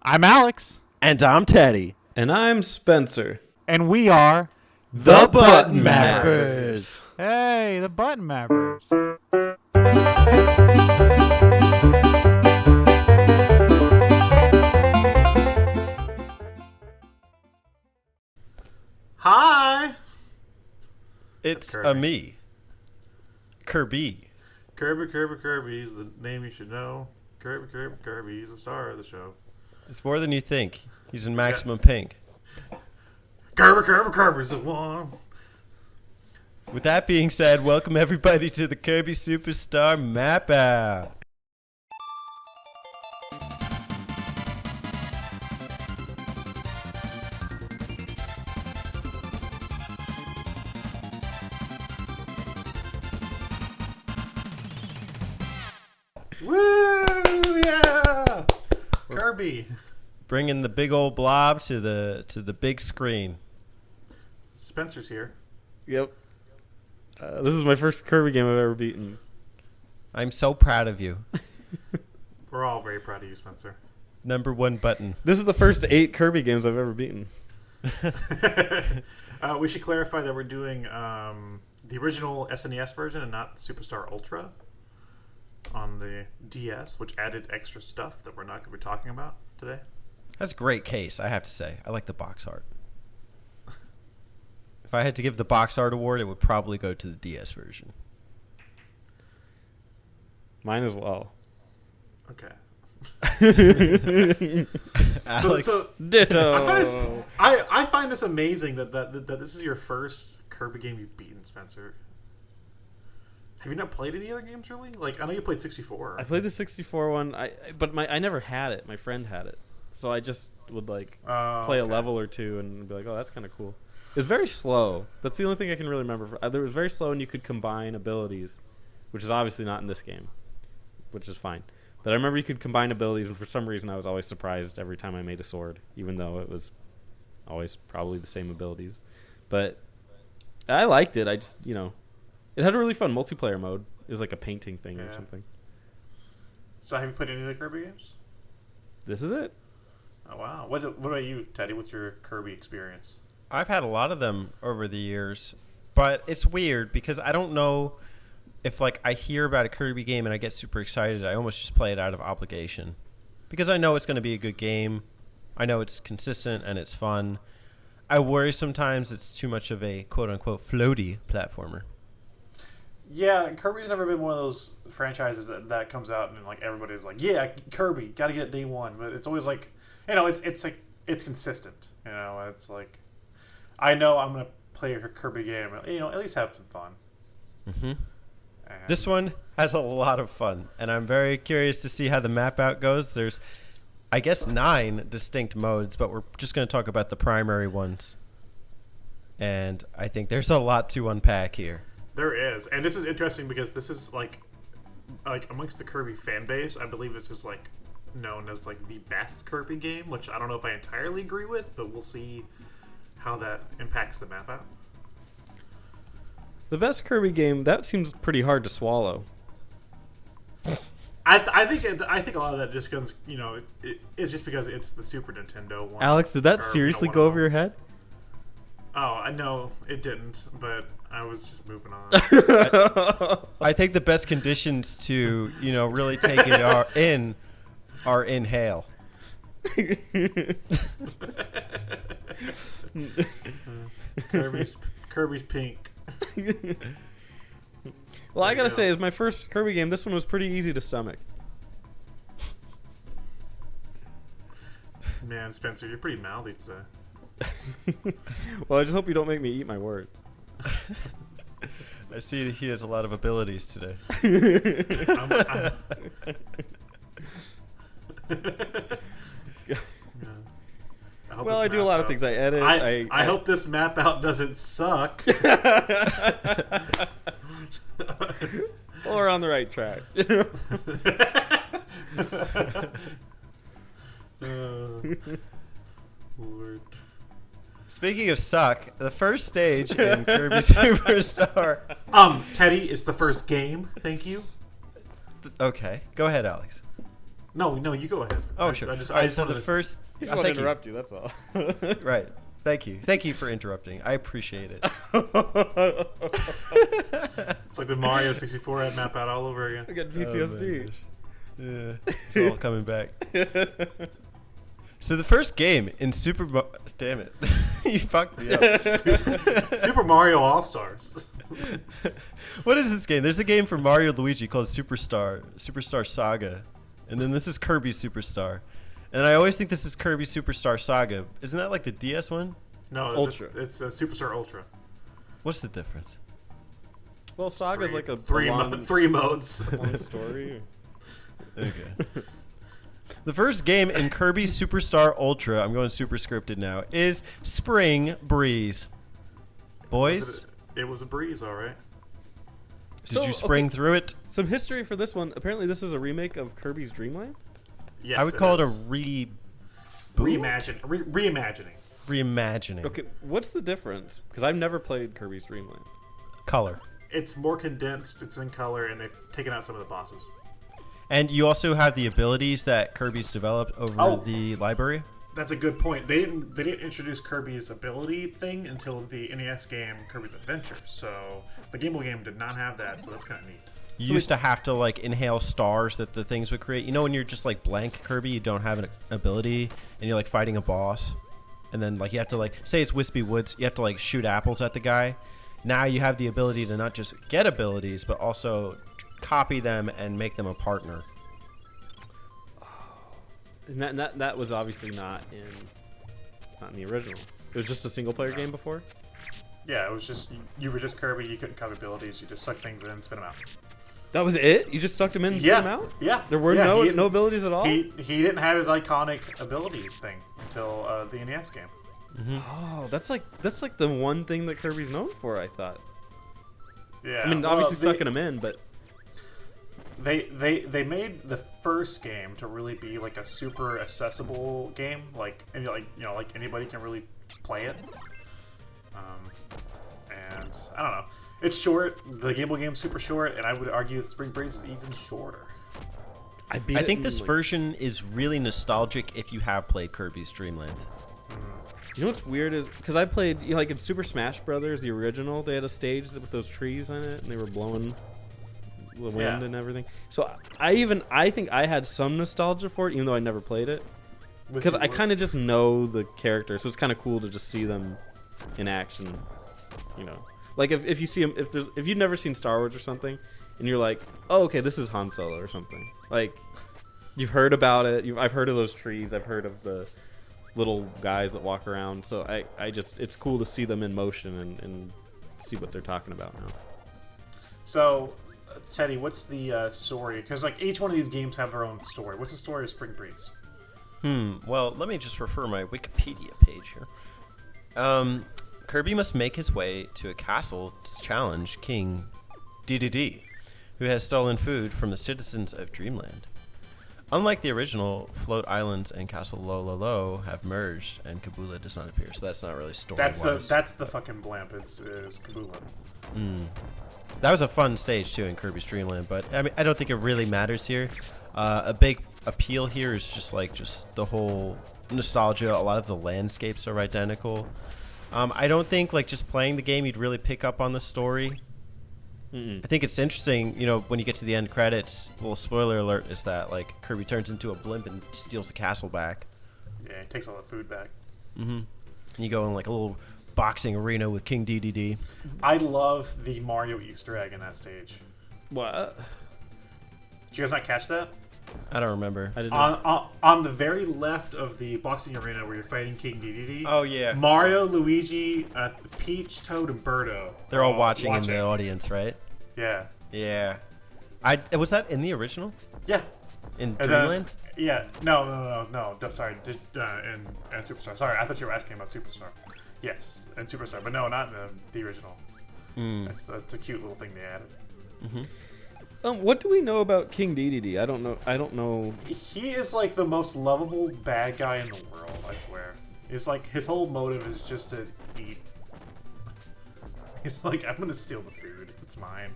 I'm Alex. And I'm Teddy. And I'm Spencer. And we are The Button Mappers. Hey, the Button Mappers. Hi. It's Kirby. a me. Kirby. Kirby is the name you should know. Kirby. He's the star of the show. It's more than you think. He's in Maximum Pink. Kirby's the one. With that being said, welcome everybody to the Kirby Super Star Map Out. Woo! Yeah. Kirby. Bringing the big old blob to the big screen. Spencer's here. Yep. This is my first Kirby game I've ever beaten. I'm so proud of you. We're all very proud of you, Spencer. Number one button. This is the first 8 Kirby games I've ever beaten. We should clarify that we're doing the original SNES version and not Superstar Ultra on the DS, which added extra stuff that we're not going to be talking about today. That's a great case, I have to say. I like the box art. If I had to give the box art award, it would probably go to the DS version. Mine as well. Okay. Alex, So Ditto. I find this amazing that this is your first Kirby game you've beaten, Spencer. Have you not played any other games really? Like, I know you played 64. I played the 64 one, but I never had it. My friend had it. So I just would play a level or two and be like, oh, that's kind of cool. It was very slow. That's the only thing I can really remember. It was very slow and you could combine abilities, which is obviously not in this game, which is fine. But I remember you could combine abilities, and for some reason I was always surprised every time I made a sword, even though it was always probably the same abilities. But I liked it. I just, it had a really fun multiplayer mode. It was like a painting thing or something. So have you played any of the Kirby games? This is it. Oh, wow. What about you, Teddy? What's your Kirby experience? I've had a lot of them over the years, but it's weird because I don't know if I hear about a Kirby game and I get super excited. I almost just play it out of obligation because I know it's going to be a good game. I know it's consistent and it's fun. I worry sometimes it's too much of a quote-unquote floaty platformer. Yeah, Kirby's never been one of those franchises that comes out and everybody's like, yeah, Kirby, got to get it day one. But it's always it's consistent. It's like, I know I'm going to play a Kirby game, at least have some fun. Mm-hmm. This one has a lot of fun, and I'm very curious to see how the map out goes. There's, I guess, 9 distinct modes, but we're just going to talk about the primary ones. And I think there's a lot to unpack here. There is, and this is interesting because this is like amongst the Kirby fan base, I believe this is known as the best Kirby game, which I don't know if I entirely agree with, but we'll see how that impacts the map out. The best Kirby game, that seems pretty hard to swallow. I think a lot of that just goes, it's just because it's the Super Nintendo one. Alex, did that seriously go over your head? Oh, I know it didn't, but I was just moving on. I think the best conditions to, really take it are inhale. Kirby's pink. Well, I gotta say, as my first Kirby game, this one was pretty easy to stomach. Man, Spencer, you're pretty mouthy today. Well, I just hope you don't make me eat my words. I see that he has a lot of abilities today. I do a lot of things. I edit. I hope this map out doesn't suck. Well, we're on the right track. Lord. Speaking of suck, the first stage in Kirby Super Star. Teddy, it's the first game. Thank you. Okay, go ahead, Alex. No, you go ahead. Oh, sure. I just so wanted the to- first. I just want to interrupt you. That's all. Right. Thank you. Thank you for interrupting. I appreciate it. It's like the Mario 64 had map out all over again. I got Oh, PTSD. yeah, it's all coming back. So the first game in damn it, you fucked me up. Super Mario All Stars. What is this game? There's a game for Mario and Luigi called Superstar Saga, and then this is Kirby Superstar. And I always think this is Kirby Superstar Saga. Isn't that like the DS one? No, Ultra. it's Superstar Ultra. What's the difference? Well, Saga's like a three long modes. story. Okay. The first game in Kirby Superstar Ultra, I'm going super scripted now, is Spring Breeze. Boys, It was a breeze, all right. did you spring through it? Some history for this one. Apparently, this is a remake of Kirby's Dream Land. Yes, I would call it a is. reimagining. Okay, what's the difference? Because I've never played Kirby's Dream Land. Color. It's more condensed. It's in color, and they've taken out some of the bosses. And you also have the abilities that Kirby's developed over the library. That's a good point. They didn't introduce Kirby's ability thing until the NES game Kirby's Adventure. So the Game Boy game did not have that. So that's kind of neat. You used to have to like inhale stars that the things would create. You know when you're just like blank Kirby, you don't have an ability, and you're like fighting a boss, and then like you have to like say it's Wispy Woods, you have to like shoot apples at the guy. Now you have the ability to not just get abilities, but also copy them and make them a partner. And that was obviously not in the original. It was just a single player game before. Yeah, it was just you were just Kirby. You couldn't copy abilities. You just suck things in and spit them out. That was it? You just sucked him in and spit Yeah, him out? yeah. There were Yeah, no abilities at all? He didn't have his iconic abilities thing until the NES game. Oh, that's like the one thing that Kirby's known for, I thought. Yeah, I mean, well, obviously sucking him in, but They made the first game to really be like a super accessible game, like anybody can really play it. And I don't know, it's short. The Game Boy game's super short, and I would argue that Spring Breeze is even shorter. I think this version is really nostalgic if you have played Kirby's Dream Land. You know what's weird is because I played like in Super Smash Brothers, the original, they had a stage with those trees on it, and they were blowing the wind and everything. So I think I had some nostalgia for it, even though I never played it, because I kind of just know the character, so it's kind of cool to just see them in action. You know, like if you see them, if you've never seen Star Wars or something, and you're like, oh, okay, this is Han Solo or something. Like you've heard about it. I've heard of those trees. I've heard of the little guys that walk around. So I just it's cool to see them in motion and see what they're talking about now. So, Teddy, what's the story? Because like each one of these games have their own story. What's the story of Spring Breeze? Well, let me just refer my Wikipedia page here. Kirby must make his way to a castle to challenge King DDD, who has stolen food from the citizens of Dreamland. Unlike the original, Float Islands and Castle Lo have merged, and Kabula does not appear. So that's not really story-wise. That's the fucking blamp. Is Kabula. That was a fun stage too in Kirby's Dream Land, but I mean I don't think it really matters here. A big appeal here is just the whole nostalgia. A lot of the landscapes are identical. I don't think like just playing the game you'd really pick up on the story. I think it's interesting, you know, when you get to the end credits, a little spoiler alert is that like Kirby turns into a blimp and steals the castle back. Yeah, he takes all the food back. And you go in like a little boxing arena with King DDD. I love the Mario Easter egg in that stage. What? Did you guys not catch that? I don't remember. I didn't. On the very left of the boxing arena where you're fighting King DDD. Oh yeah. Mario, Luigi, Peach, Toad, and Birdo. They're all watching in the audience, right? Yeah. Yeah. Was that in the original? Yeah. In And Dreamland? yeah. No. Sorry. And Superstar. Sorry, I thought you were asking about Superstar. Yes, and Superstar, but no, not in the original. It's a cute little thing they added. What do we know about King DDD? I don't know. He is like the most lovable bad guy in the world. I swear. It's like his whole motive is just to eat. He's like, I'm gonna steal the food. It's mine.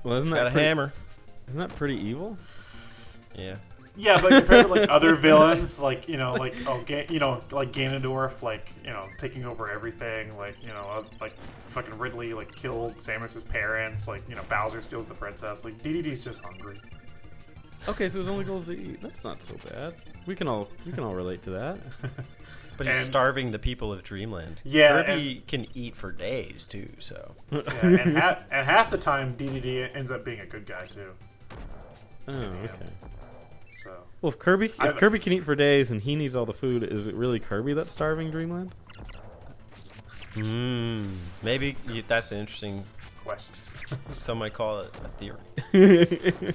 Well, He's got a hammer. Isn't that pretty evil? Yeah. Yeah, but compared to like other villains, like like like Ganondorf, like taking over everything, like like fucking Ridley like killed Samus's parents, like Bowser steals the princess, like DDD's just hungry. Okay, so his only goal is to eat. That's not so bad. We can all relate to that. But he's starving the people of Dreamland. Yeah, Kirby can eat for days too. So yeah, and half the time DDD ends up being a good guy too. Oh, okay. So Well, if Kirby can eat for days and he needs all the food, is it really Kirby that's starving Dreamland? maybe that's an interesting. questions. Some might call it a theory.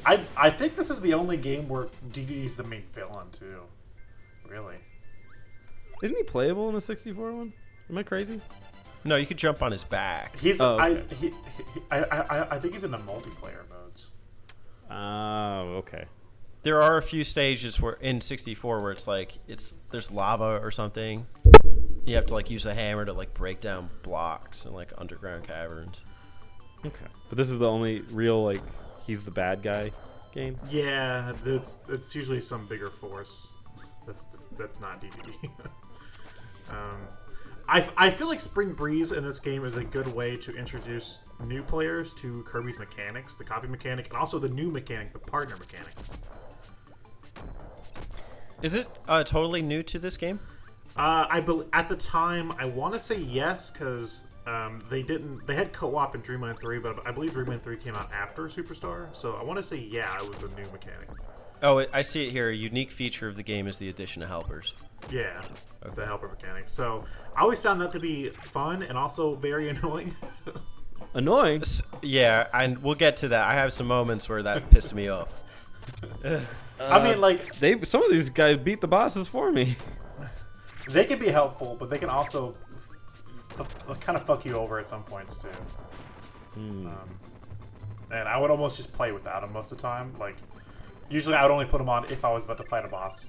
I think this is the only game where DDD's the main villain too. Really. Isn't he playable in the 64 one? Am I crazy? No, you could jump on his back. He's okay. I think he's in the multiplayer modes. Oh, okay. There are a few stages where in 64 where it's like there's lava or something. You have to like use a hammer to like break down blocks in like underground caverns. Okay. But this is the only real like he's the bad guy game. Yeah, it's usually some bigger force. That's not DDD. I feel like Spring Breeze in this game is a good way to introduce new players to Kirby's mechanics, the copy mechanic, and also the new mechanic, the partner mechanic. Is it totally new to this game? At the time, I want to say yes, because they had co-op in Dreamland 3, but I believe Dreamland 3 came out after Superstar, so I want to say yeah, it was a new mechanic. Oh, I see it here. A unique feature of the game is the addition of helpers. Yeah, the helper mechanic. So I always found that to be fun and also very annoying. Annoying? Yeah, and we'll get to that. I have some moments where that pissed me off. I mean, like some of these guys beat the bosses for me. They can be helpful, but they can also kind of fuck you over at some points too. And I would almost just play without them most of the time. Like, usually I would only put them on if I was about to fight a boss.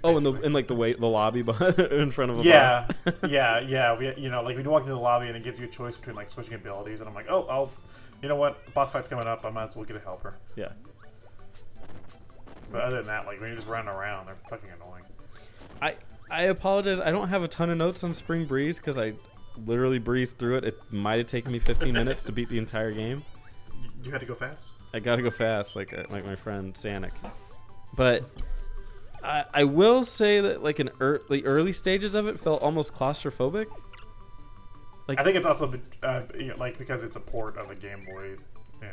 Oh, in the lobby in front of a boss. boss. yeah. Like we'd walk into the lobby and it gives you a choice between like switching abilities, and I'm like, oh, you know what? Boss fight's coming up. I might as well get a helper. Yeah. But other than that, like when you're just running around, they're fucking annoying. I apologize. I don't have a ton of notes on Spring Breeze because I literally breezed through it. It might have taken me 15 minutes to beat the entire game. You had to go fast? I gotta go fast, like my friend Sanic. But I will say that like the early stages of it felt almost claustrophobic. Like, I think it's also like because it's a port of a Game Boy.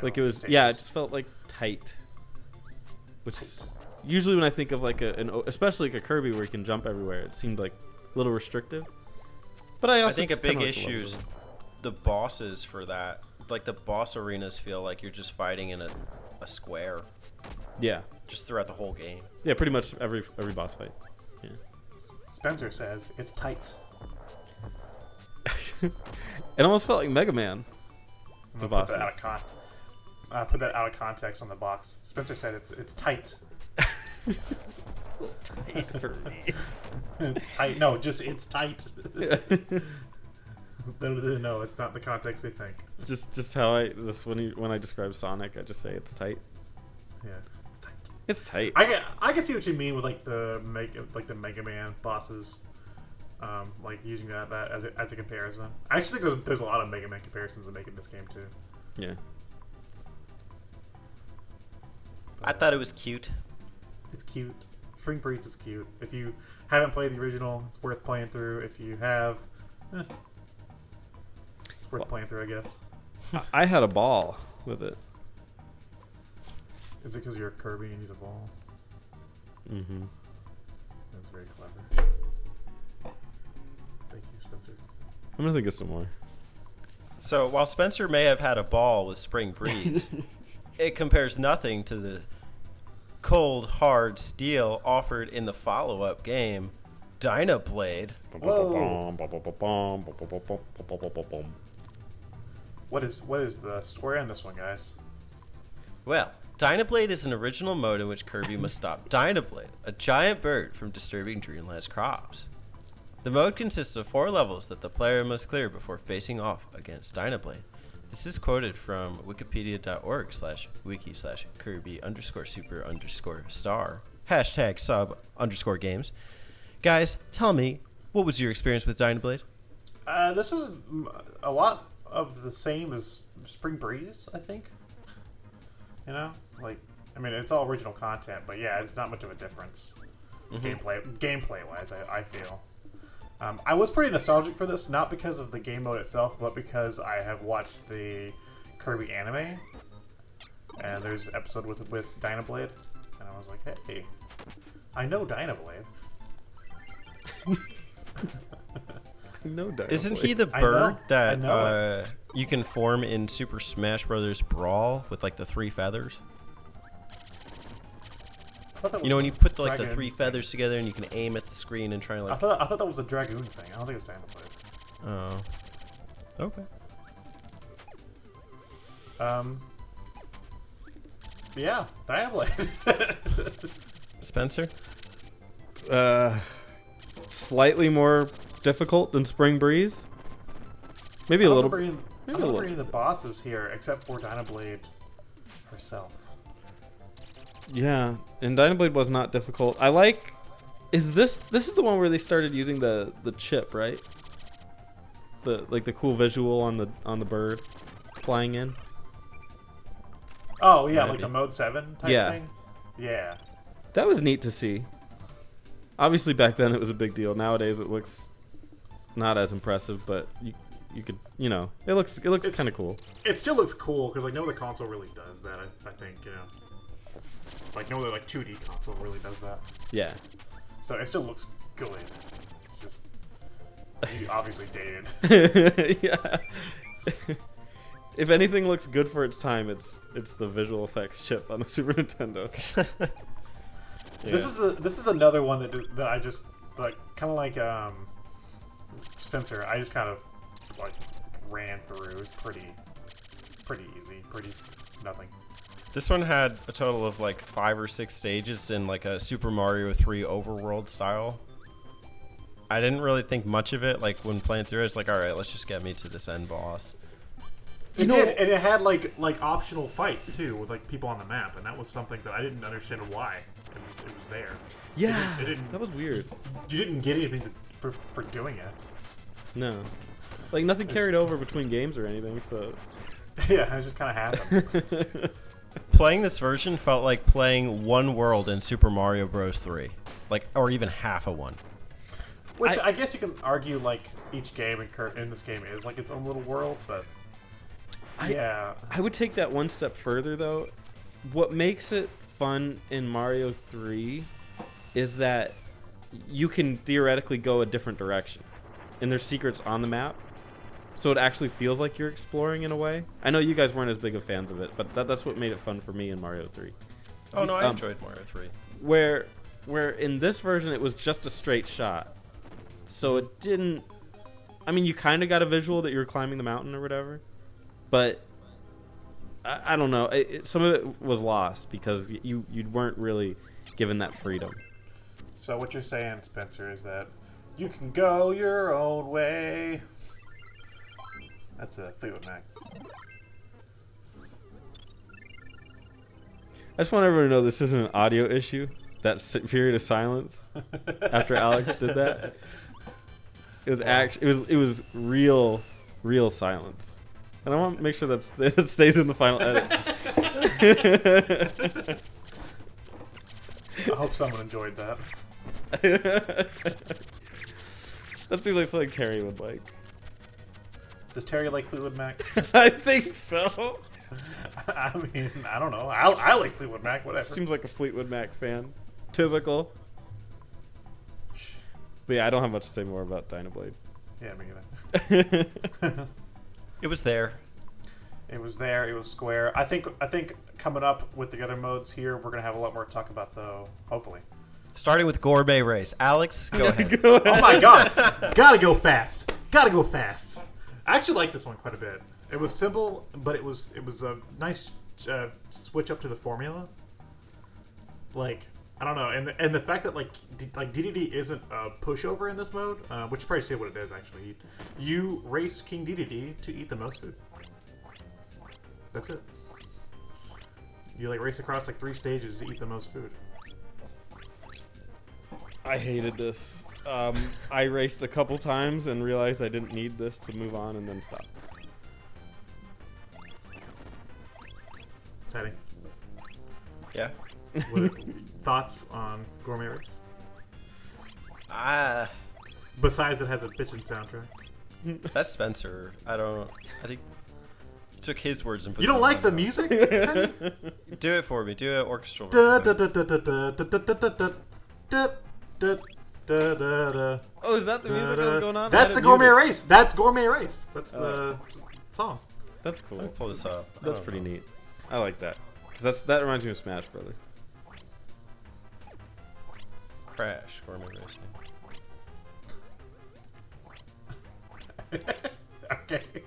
Like it was, yeah, it just felt like tight. Which usually when I think of like especially like a Kirby where you can jump everywhere, it seemed like a little restrictive. But I think a big issue is the bosses for that. Like the boss arenas feel like you're just fighting in a square. Yeah. Just throughout the whole game. Yeah, pretty much every boss fight. Yeah. Spencer says it's tight. It almost felt like Mega Man. The bosses. Put that out of context on the box. Spencer said it's tight. It's a little tight for me. It's tight. No, just it's tight. No, it's not the context they think. Just how when I describe Sonic, I just say it's tight. Yeah, it's tight. It's tight. I can see what you mean with like the Mega Man bosses, like using that as a comparison. I actually think there's a lot of Mega Man comparisons to making this game too. Yeah. I thought it was cute. It's cute. Spring Breeze is cute. If you haven't played the original, it's worth playing through. If you have, it's worth playing through, I guess. I had a ball with it. Is it because you're Kirby and he's a ball? Mm-hmm. That's very clever. Thank you, Spencer. I'm gonna think of some more. So while Spencer may have had a ball with Spring Breeze, it compares nothing to the cold, hard steel offered in the follow-up game, Dynablade. What is the story on this one, guys? Well, Dynablade is an original mode in which Kirby must stop Dynablade, a giant bird, from disturbing Dreamland's crops. The mode consists of 4 levels that the player must clear before facing off against Dynablade. This is quoted from wikipedia.org/wiki/Kirby_Super_Star #sub_games. Guys, tell me, what was your experience with Dynablade? This is a lot of the same as Spring Breeze, I think. You know, like, I mean, it's all original content, but yeah, it's not much of a difference gameplay wise. I feel. I was pretty nostalgic for this, not because of the game mode itself, but because I have watched the Kirby anime, and there's an episode with Dynablade, and I was like, hey, I know Dynablade. No doubt. Isn't he the I bird know that you can form in Super Smash Brothers Brawl with like the 3 feathers? I thought that You know was when you a put like the dragon 3 thing. feathers together and you can aim at the screen and try and I like. thought that was a dragoon thing. I don't think it's Dynablade. Oh. Okay. Yeah, Dynablade. Spencer? Slightly more difficult than Spring Breeze. Maybe a little. I maybe a don't little. remember any of the bosses here except for Dynablade herself. Yeah, and Dynablade was not difficult. I like. Is this is the one where they started using the chip, right? The cool visual on the bird flying in. Oh yeah, Maybe. like the Mode 7 type Yeah. thing. Yeah. That was neat to see. Obviously, back then it was a big deal. Nowadays it looks not as impressive, but you could it looks kind of cool. It still looks cool because like no other console really does that. I think like no other like 2D console really does that. Yeah. So it still looks good. It's just obviously dated. Yeah. If anything looks good for its time, it's the visual effects chip on the Super Nintendo. Yeah. This is another one that I just like kind of like Spencer. I just kind of like ran through. It's pretty easy, pretty nothing. This one had a total of like 5 or 6 stages in like a Super Mario 3 overworld style. I didn't really think much of it. Like when playing through it, it's like, all right, let's just get me to this end boss. It did, and it had like optional fights too with like people on the map, and that was something that I didn't understand why it was there. Yeah, It didn't. that was weird. You didn't get anything for doing it. No, like nothing carried over between games or anything. So Yeah, it just kind of happened. Playing this version felt like playing one world in Super Mario Bros. 3, like, or even half of one. Which I guess you can argue like each game in this game is like its own little world, but yeah. I would take that one step further though. What makes it fun in Mario 3 is that you can theoretically go a different direction, and there's secrets on the map, so it actually feels like you're exploring in a way. I know you guys weren't as big of fans of it, but that's what made it fun for me in Mario 3. Oh no, I enjoyed Mario 3. Where in this version it was just a straight shot, so it didn't. I mean, you kind of got a visual that you were climbing the mountain or whatever, but I don't know. Some of it was lost because you weren't really given that freedom. So what you're saying, Spencer, is that you can go your own way. That's a Fleetwood Mac. I just want everyone to know this isn't an audio issue. That period of silence after Alex did that. It was it was real silence, and I want to make sure that stays in the final edit. I hope someone enjoyed that. That seems like something Terry would like. Does Terry like Fleetwood Mac? I think so. I mean, I don't know. I like Fleetwood Mac. Whatever. Seems like a Fleetwood Mac fan. Typical. But yeah, I don't have much to say more about Dynablade. Yeah, me either. It was there. It was there. It was square. I think coming up with the other modes here, we're gonna have a lot more to talk about, though. Hopefully. Starting with Gourmet Race. Alex, go ahead. Oh my god! Gotta go fast. Gotta go fast. I actually like this one quite a bit. It was simple, but it was a nice switch up to the formula. Like, I don't know, and the fact that like DDD isn't a pushover in this mode, which probably say what it is actually. You race King DDD to eat the most food. That's it. You like race across like 3 stages to eat the most food. I hated this. I raced a couple times and realized I didn't need this to move on, and then stopped. Teddy, Yeah. thoughts on Gourmet Race? Ah, Besides, it has a bitchin' soundtrack. that's Spencer. I think you took his words and put You don't them like in. the music? Teddy? Do it for me. Do it orchestral. Da, version. da, da, da, da, da, da, da, da, da, da, da, da, da, da. Oh, is that the music that was going on? That's I the didn't Gourmet mute it. Race. That's Gourmet Race. That's the song. That's Let me cool. pull this up. I That's don't pretty know. neat. I like that. 'Cause that reminds me of Smash Brother. Crash Gourmet Racing. Okay. Well,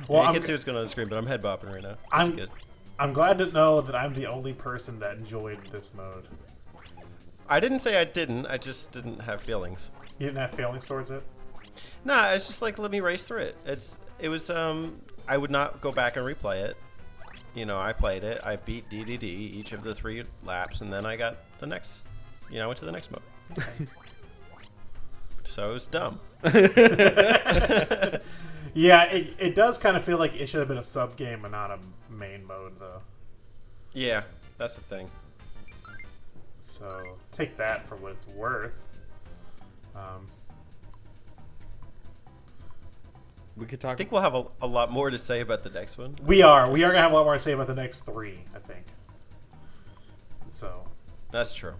Well, you I'm, can see what's going on the screen, but I'm head bopping right now. This I'm- is good. I'm glad to know that I'm the only person that enjoyed this mode. I didn't say I didn't. I just didn't have feelings. You didn't have feelings towards it? Nah, it's just like let me race through it. It was I would not go back and replay it. You know, I played it. I beat DDD each of the 3 laps, and then I got the next. You know, I went to the next mode. So it was dumb. Yeah, it does kind of feel like it should have been a sub game and not a main mode, though. Yeah, that's the thing. So take that for what it's worth. We could I talk. think we'll have a lot more to say about the next one. We are gonna have a lot more to say about the next 3, I think. So That's true.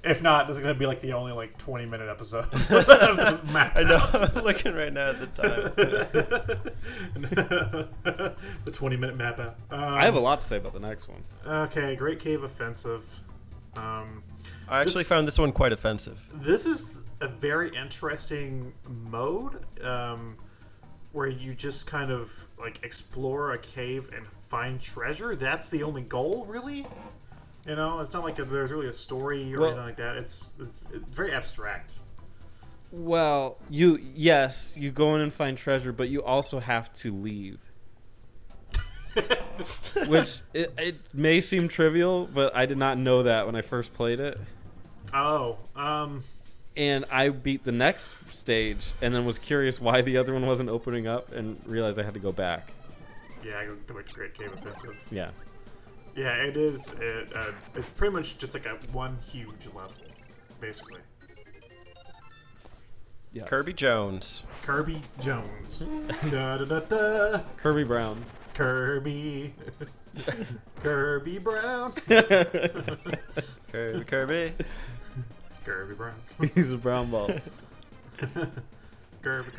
if not, this is gonna be like the only like 20-minute episode. Of the map I know. out. I'm looking right now at the time. The 20-minute map out. I have a lot to say about the next one. Okay, Great Cave Offensive. I actually This- found this one quite offensive. This is a very interesting mode where you just kind of like explore a cave and find treasure. That's the only goal, really. You know, it's not like there's really a story or Well- anything like that. It's very abstract. Well, you go in and find treasure, but you also have to leave. Which it may seem trivial, but I did not know that when I first played it. Oh, And I beat the next stage and then was curious why the other one wasn't opening up and realized I had to go back. yeah, I go back to Great Cave Offensive. Yeah. Yeah, it is. It's pretty much just like a one huge level, basically. Yes. Kirby Jones. Kirby Jones. Da da da da. Kirby Brown. Kirby. Kirby Brown. Kirby. Kirby. Kirby Brown. He's a brown ball. Kirby.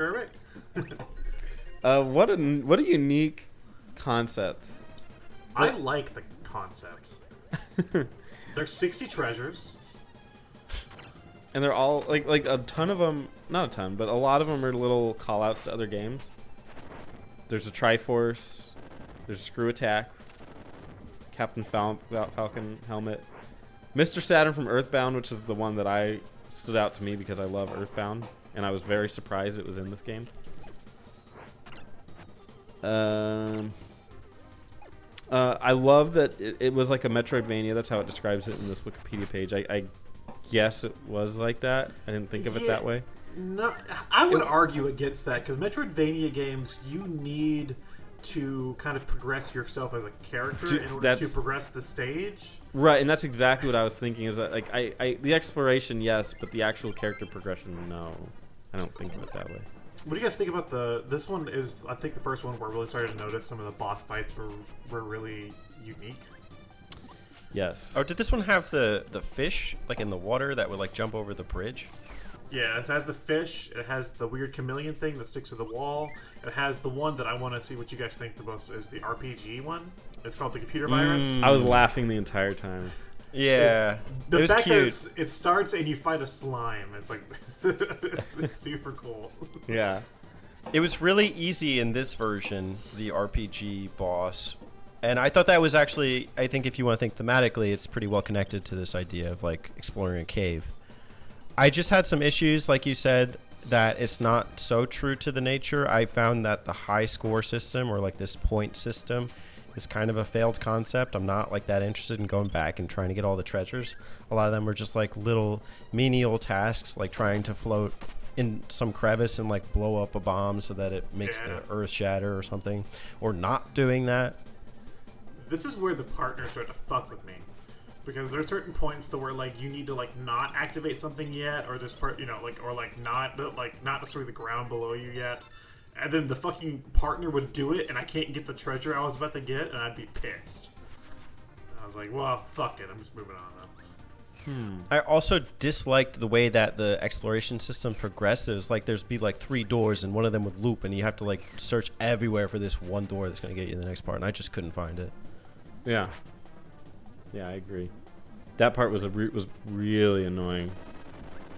What a unique concept. I like the concept. There's 60 treasures. And they're all like a ton of them, not a ton, but a lot of them are little call outs to other games. There's a Triforce, there's a Screw Attack, Captain Falcon helmet, Mr. Saturn from Earthbound, which is the one that I stood out to me because I love Earthbound, and I was very surprised it was in this game. I love that it was like a Metroidvania. That's how it describes it in this Wikipedia page. I guess it was like that. I didn't think of it that way. No, I would argue against that because Metroidvania games, you need to kind of progress yourself as a character in order to progress the stage. Right, and that's exactly what I was thinking. Is that like the exploration, yes, but the actual character progression, no. I don't think of it that way. What do you guys think about this one is, I think, the first one where I really started to notice some of the boss fights were really unique. Yes. Oh, did this one have the fish like in the water that would like jump over the bridge? Yeah, it has the fish. It has the weird chameleon thing that sticks to the wall. It has the one that I want to see what you guys think the most is the RPG one. It's called the computer virus. I was laughing the entire time. Yeah, The it was fact cute. that it starts and you fight a slime, it's like it's super cool. Yeah. It was really easy in this version, the RPG boss. And I thought that was actually, I think if you want to think thematically, it's pretty well connected to this idea of like exploring a cave. I just had some issues, like you said. that it's not so true to the nature. I found that the high score system, or like this point system, is kind of a failed concept. I'm not like that interested in going back and trying to get all the treasures. A lot of them are just like little menial tasks, like trying to float in some crevice and like blow up a bomb so that it makes the earth shatter or something, or not doing that. This is where the partners start to fuck with me, because there are certain points to where like you need to like not activate something yet, or there's part, you know, like, or like not destroy the ground below you yet, and then the fucking partner would do it and I can't get the treasure I was about to get, and I'd be pissed. I was like, well, fuck it, I'm just moving on though. I also disliked the way that the exploration system progresses. Like there's be like 3 doors and one of them would loop, and you have to like search everywhere for this one door that's going to get you to the next part, and I just couldn't find it. Yeah. Yeah, I agree. That part was was really annoying.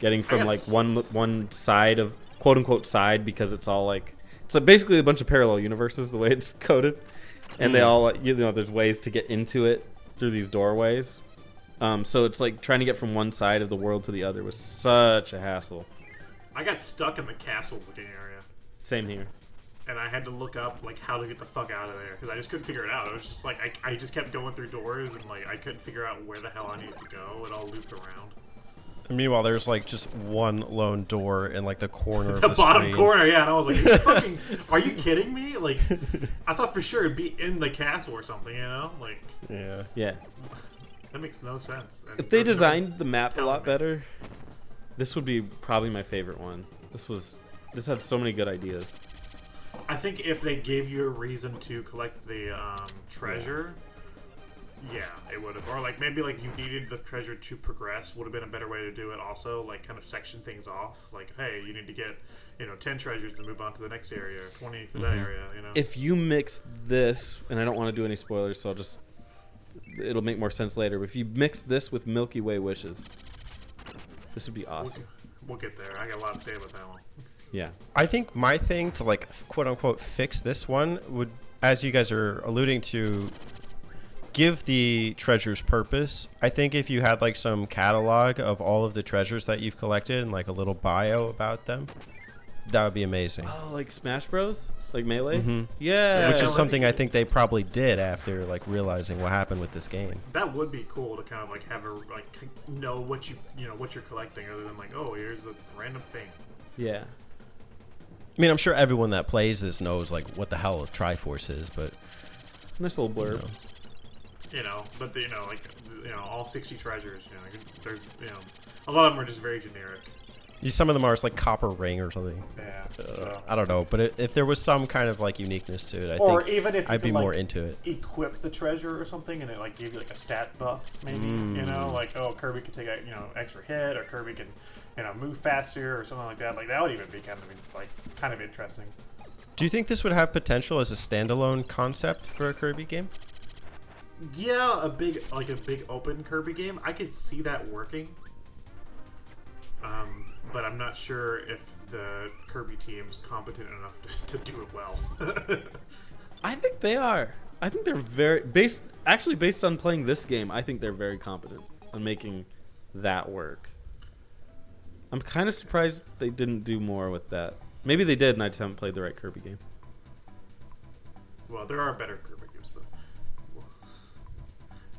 Getting from like one side of quote unquote side, because it's all like basically a bunch of parallel universes the way it's coded, and they all, you know, there's ways to get into it through these doorways. So it's like trying to get from one side of the world to the other was such a hassle. I got stuck in the castle looking area. Same here. And I had to look up like how to get the fuck out of there, because I just couldn't figure it out. It was just like I just kept going through doors, and like I couldn't figure out where the hell I needed to go. It all looped around. And meanwhile, there's like just one lone door in like the corner of The the bottom screen. corner, yeah. And I was like, are you kidding me? Like, I thought for sure it'd be in the castle or something, you know? Like, Yeah. that makes no sense. And If they there's designed the map a telling lot me. better, this would be probably my favorite one. This had so many good ideas. I think if they gave you a reason to collect the treasure, yeah, it would have. Or like maybe like you needed the treasure to progress would have been a better way to do it. Also, like kind of section things off. Like, hey, you need to get 10 treasures to move on to the next area, or 20 for that area. You know. If you mix this, and I don't want to do any spoilers, so it'll make more sense later. But if you mix this with Milky Way Wishes, this would be awesome. We'll get there. I got a lot to say about that one. Yeah. I think my thing to like quote unquote fix this one would, as you guys are alluding to, give the treasures purpose. I think if you had like some catalog of all of the treasures that you've collected and like a little bio about them, that would be amazing. Oh, like Smash Bros? Like Melee? Mhm. Yeah. Which is like- something I think they probably did after like realizing what happened with this game. That would be cool to kind of like have know what what you're collecting, other than like, oh, here's a random thing. Yeah. I mean, I'm sure everyone that plays this knows like what the hell a Triforce is, but Nice little blurb. But all 60 treasures, they're a lot of them are just very generic. some of them are like copper ring or something. Yeah. So. I don't know, but if there was some kind of like uniqueness to it, I Or think even if you I'd be could, more like, into it. equip the treasure or something, and it like gave you like a stat buff, maybe. Like, oh, Kirby can take a extra hit, or Kirby can move faster or something like that. Like that would even be kind of interesting. Do you think this would have potential as a standalone concept for a Kirby game? Yeah, a big open Kirby game. I could see that working. But I'm not sure if the Kirby team's competent enough to do it well. I think they are. I think they're very based on playing this game. I think they're very competent on making that work. I'm kind of surprised they didn't do more with that. Maybe they did, and I just haven't played the right Kirby game. Well, there are better Kirby games, but we'll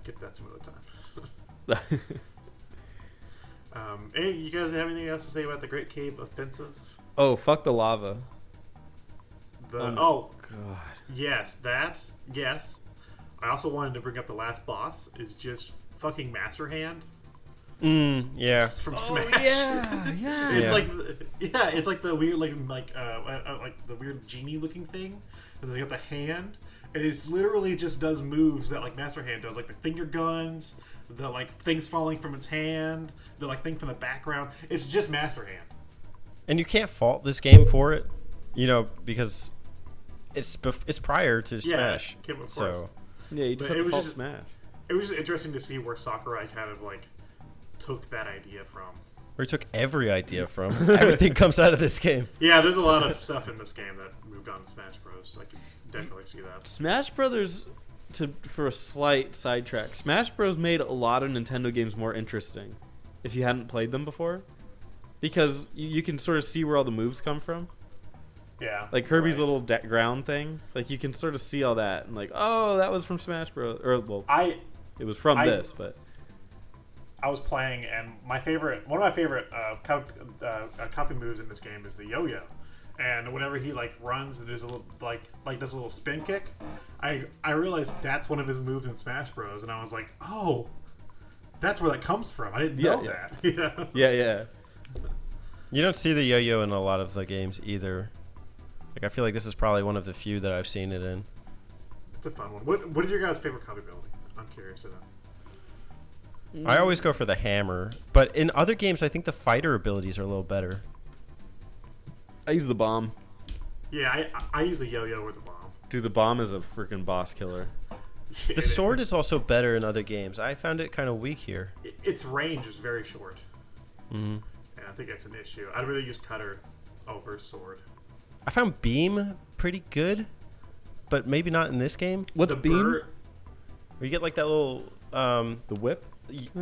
get that some other time. Hey, you guys have anything else to say about the Great Cave Offensive? Oh, fuck the lava. God. Yes. I also wanted to bring up the last boss is just fucking Master Hand. Yeah. It's from Smash. Yeah. It's like the weird like the weird genie looking thing, and they got the hand, and it's literally just does moves that like Master Hand does, like the finger guns, the like things falling from its hand, the like thing from the background. It's just Master Hand. And you can't fault this game for it, because it's prior to Smash. Of course. So Yeah, you just But have it to was fault Smash. It was just interesting to see where Sakurai kind of like took that idea from. we took every idea from. Everything comes out of this game. Yeah, there's a lot of stuff in this game that moved on to Smash Bros. I can definitely see that. Smash Brothers, for a slight sidetrack, Smash Bros made a lot of Nintendo games more interesting. If you hadn't played them before, because you can sort of see where all the moves come from. Yeah. Like Kirby's right. little ground thing. Like you can sort of see all that and like, oh, that was from Smash Bros. Or well, it was from this, but I was playing, and one of my favorite copy moves in this game is the yo-yo. And whenever he like runs and does a little does a little spin kick, I realized that's one of his moves in Smash Bros. And I was like, oh, that's where that comes from. I didn't know that. Yeah. You don't see the yo-yo in a lot of the games either. Like I feel like this is probably one of the few that I've seen it in. It's a fun one. What is your guys' favorite copy ability? I'm curious to know. I always go for the hammer, but in other games, I think the fighter abilities are a little better. I use the bomb. Yeah, I use the yo-yo or the bomb. Dude, the bomb is a freaking boss killer. The sword is also better in other games. I found it kind of weak here. Its range is very short. Mm-hmm. And I think that's an issue. I'd rather use cutter over sword. I found beam pretty good, but maybe not in this game. What's beam? Where you get like that little The whip?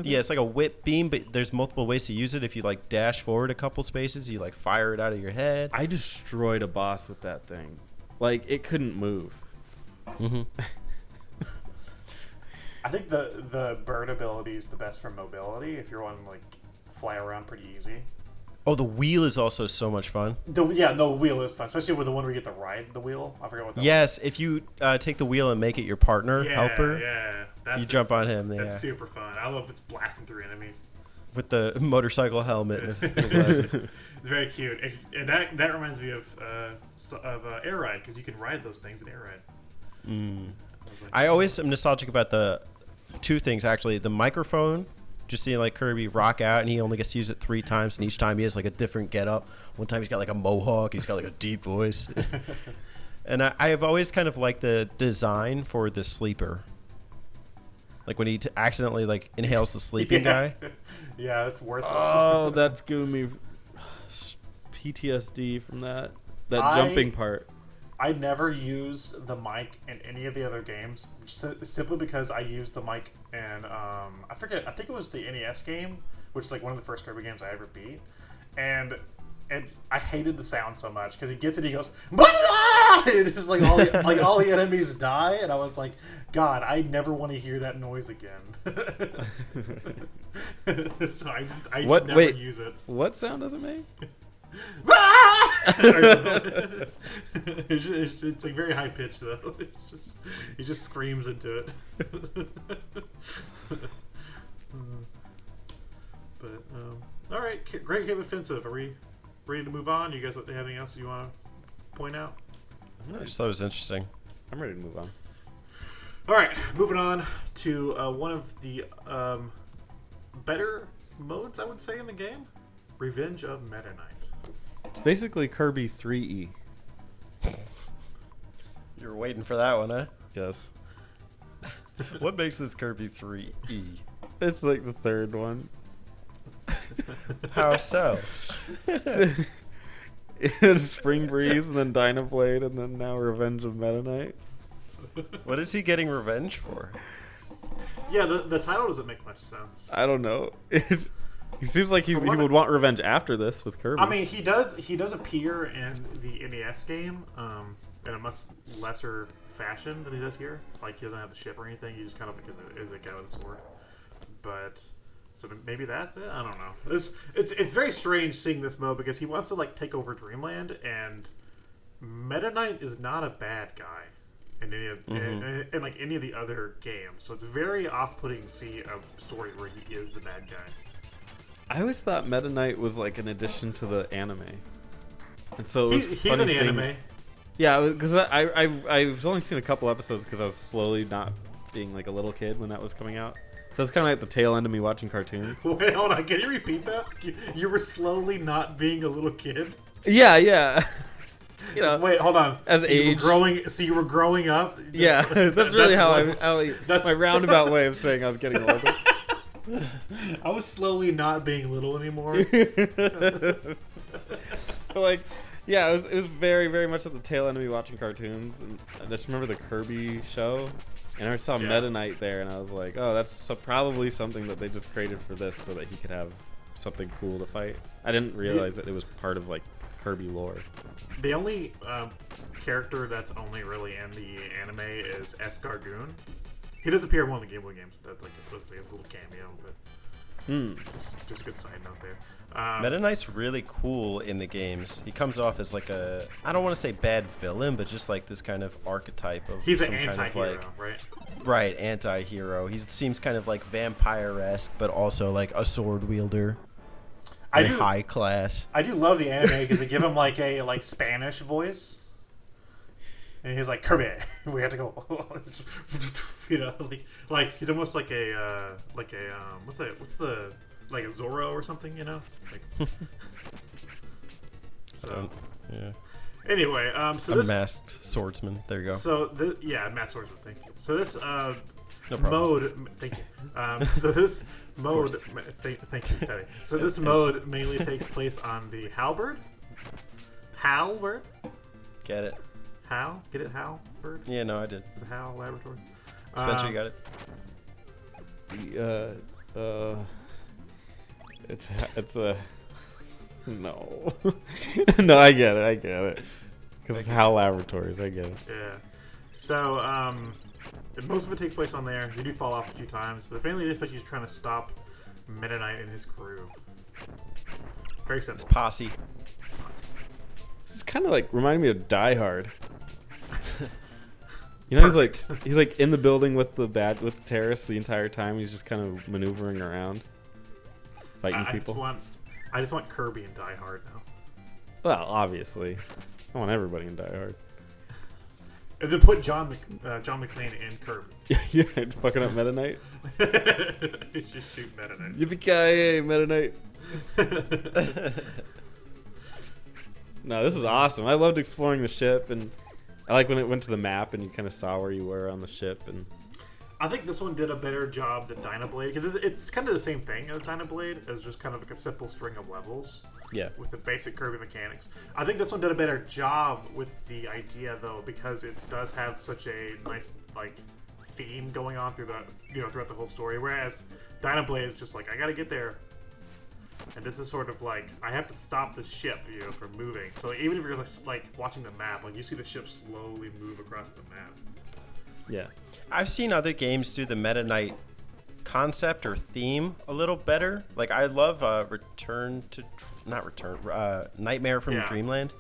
yeah, it's like a whip beam, but there's multiple ways to use it. If you like dash forward a couple spaces, you like fire it out of your head. I destroyed a boss with that thing. Like it couldn't move. Mm-hmm. I think the bird ability is the best for mobility. If you're wanting to like fly around pretty easy. Oh, the wheel is also so much fun. The wheel is fun, especially with the one where you get to ride the wheel. I forgot what that Yes, if you take the wheel and make it your partner, was. helper, Yeah. you jump on him. That's Yeah. super fun. I love it's blasting through enemies. With the motorcycle helmet and the glasses. It's very cute, and that reminds me of Air Ride, because you can ride those things in Air Ride. I always am nostalgic about the two things, actually. The microphone, just seeing like Kirby rock out, and he only gets to use it 3 times, and each time he has like a different getup. One time he's got like a mohawk, he's got like a deep voice. And I have always kind of liked the design for the sleeper. Like when he accidentally like inhales the sleeping guy. Yeah, that's worthless. Oh, that's giving me PTSD from that jumping part. I never used the mic in any of the other games, simply because I used the mic in I forget. I think it was the NES game, which is like one of the first Kirby games I ever beat, and I hated the sound so much because he gets it, he goes, "Blah!" and it's just like all the enemies die, and I was like, God, I never want to hear that noise again. So I just never use it. What sound does it make? It's like very high pitched though. It's just he just screams into it. But all right, great game offensive. Are we ready to move on? You guys have anything else you want to point out? I just thought it was interesting. I'm ready to move on. All right, moving on to one of the better modes, I would say, in the game, Revenge of Meta Knight. It's basically Kirby 3E. You're waiting for that one, huh? Yes. What makes this Kirby 3E? It's like the third one. How so? It's Spring Breeze, and then Dynablade, and then now Revenge of Meta Knight. What is he getting revenge for? Yeah, the title doesn't make much sense. I don't know. He seems like he From what would want revenge after this with Kirby. I mean, he does appear in the NES game in a much lesser fashion than he does here. Like, he doesn't have the ship or anything. He just kind of like is a guy with a sword. But so maybe that's it. I don't know. It's very strange seeing this mode because he wants to like take over Dreamland, and Meta Knight is not a bad guy in any of in like any of the other games. So it's very off-putting to see a story where he is the bad guy. I always thought Meta Knight was like an addition to the anime, and so He's funny an seeing, anime. Yeah, because I've only seen a couple episodes because I was slowly not being like a little kid when that was coming out. So it's kind of like the tail end of me watching cartoons. Wait, hold on. Can you repeat that? You were slowly not being a little kid. Yeah. You know, wait, hold on. As so age, you were growing up. Yeah, that's really how my roundabout way of saying I was getting older. I was slowly not being little anymore. Like, yeah, it was very, very much at the tail end of me watching cartoons, and I just remember the Kirby show, and I saw Meta Knight there, and I was like, oh, that's probably something that they just created for this so that he could have something cool to fight. I didn't realize that it was part of like Kirby lore. The only character that's only really in the anime is Escargoon. He does appear in one of the Game Boy games. That's like a little cameo, but just a good side note there. Meta Knight's really cool in the games. He comes off as like a, I don't want to say bad villain, but just like this kind of archetype of he's an some anti-hero, kind of like, right? right, anti-hero. He seems kind of like vampire-esque, but also like a sword wielder. High class. I do love the anime because they give him like a Spanish voice, and he's like, Kirby, we have to go. You know, like he's almost like a what's the like a Zorro or something, you know? Like, so yeah. Anyway, so this masked swordsman. There you go. So masked swordsman. Thank you. So this No problem. mode. Thank you. So this mode. Thank you, Teddy. So this mode mainly takes place on the halberd. Halberd. Get it? Hal. Get it? Halberd. Yeah, no, I did. The Hal Laboratory. Spencer, you got it? It's a no. No, I get it because it's HAL Laboratories. I get it. Yeah. So most of it takes place on there. You do fall off a few times, but it's mainly just because he's trying to stop Meta Knight and his crew. Very simple. It's posse. It's posse. This is kind of like reminding me of Die Hard. You know, he's like in the building with the terrorists the entire time. He's just kind of maneuvering around, fighting people. I just want Kirby and Die Hard now. Well, obviously, I want everybody in Die Hard. And then put John McClane in Kirby. Yeah, fucking up Meta Knight. You should shoot Meta Knight. Yippee-ki-yay, Meta Knight. No, this is awesome. I loved exploring the ship, and I like when it went to the map and you kind of saw where you were on the ship. And I think this one did a better job than Dynablade because it's kind of the same thing as Dynablade, as just kind of like a simple string of levels. Yeah. With the basic Kirby mechanics. I think this one did a better job with the idea though, because it does have such a nice like theme going on throughout the whole story. Whereas Dynablade is just like, I gotta get there. And this is sort of like, I have to stop the ship, from moving. So even if you're just like watching the map, like you see the ship slowly move across the map. yeah. I've seen other games do the Meta Knight concept or theme a little better. Like I love Nightmare from Dreamland.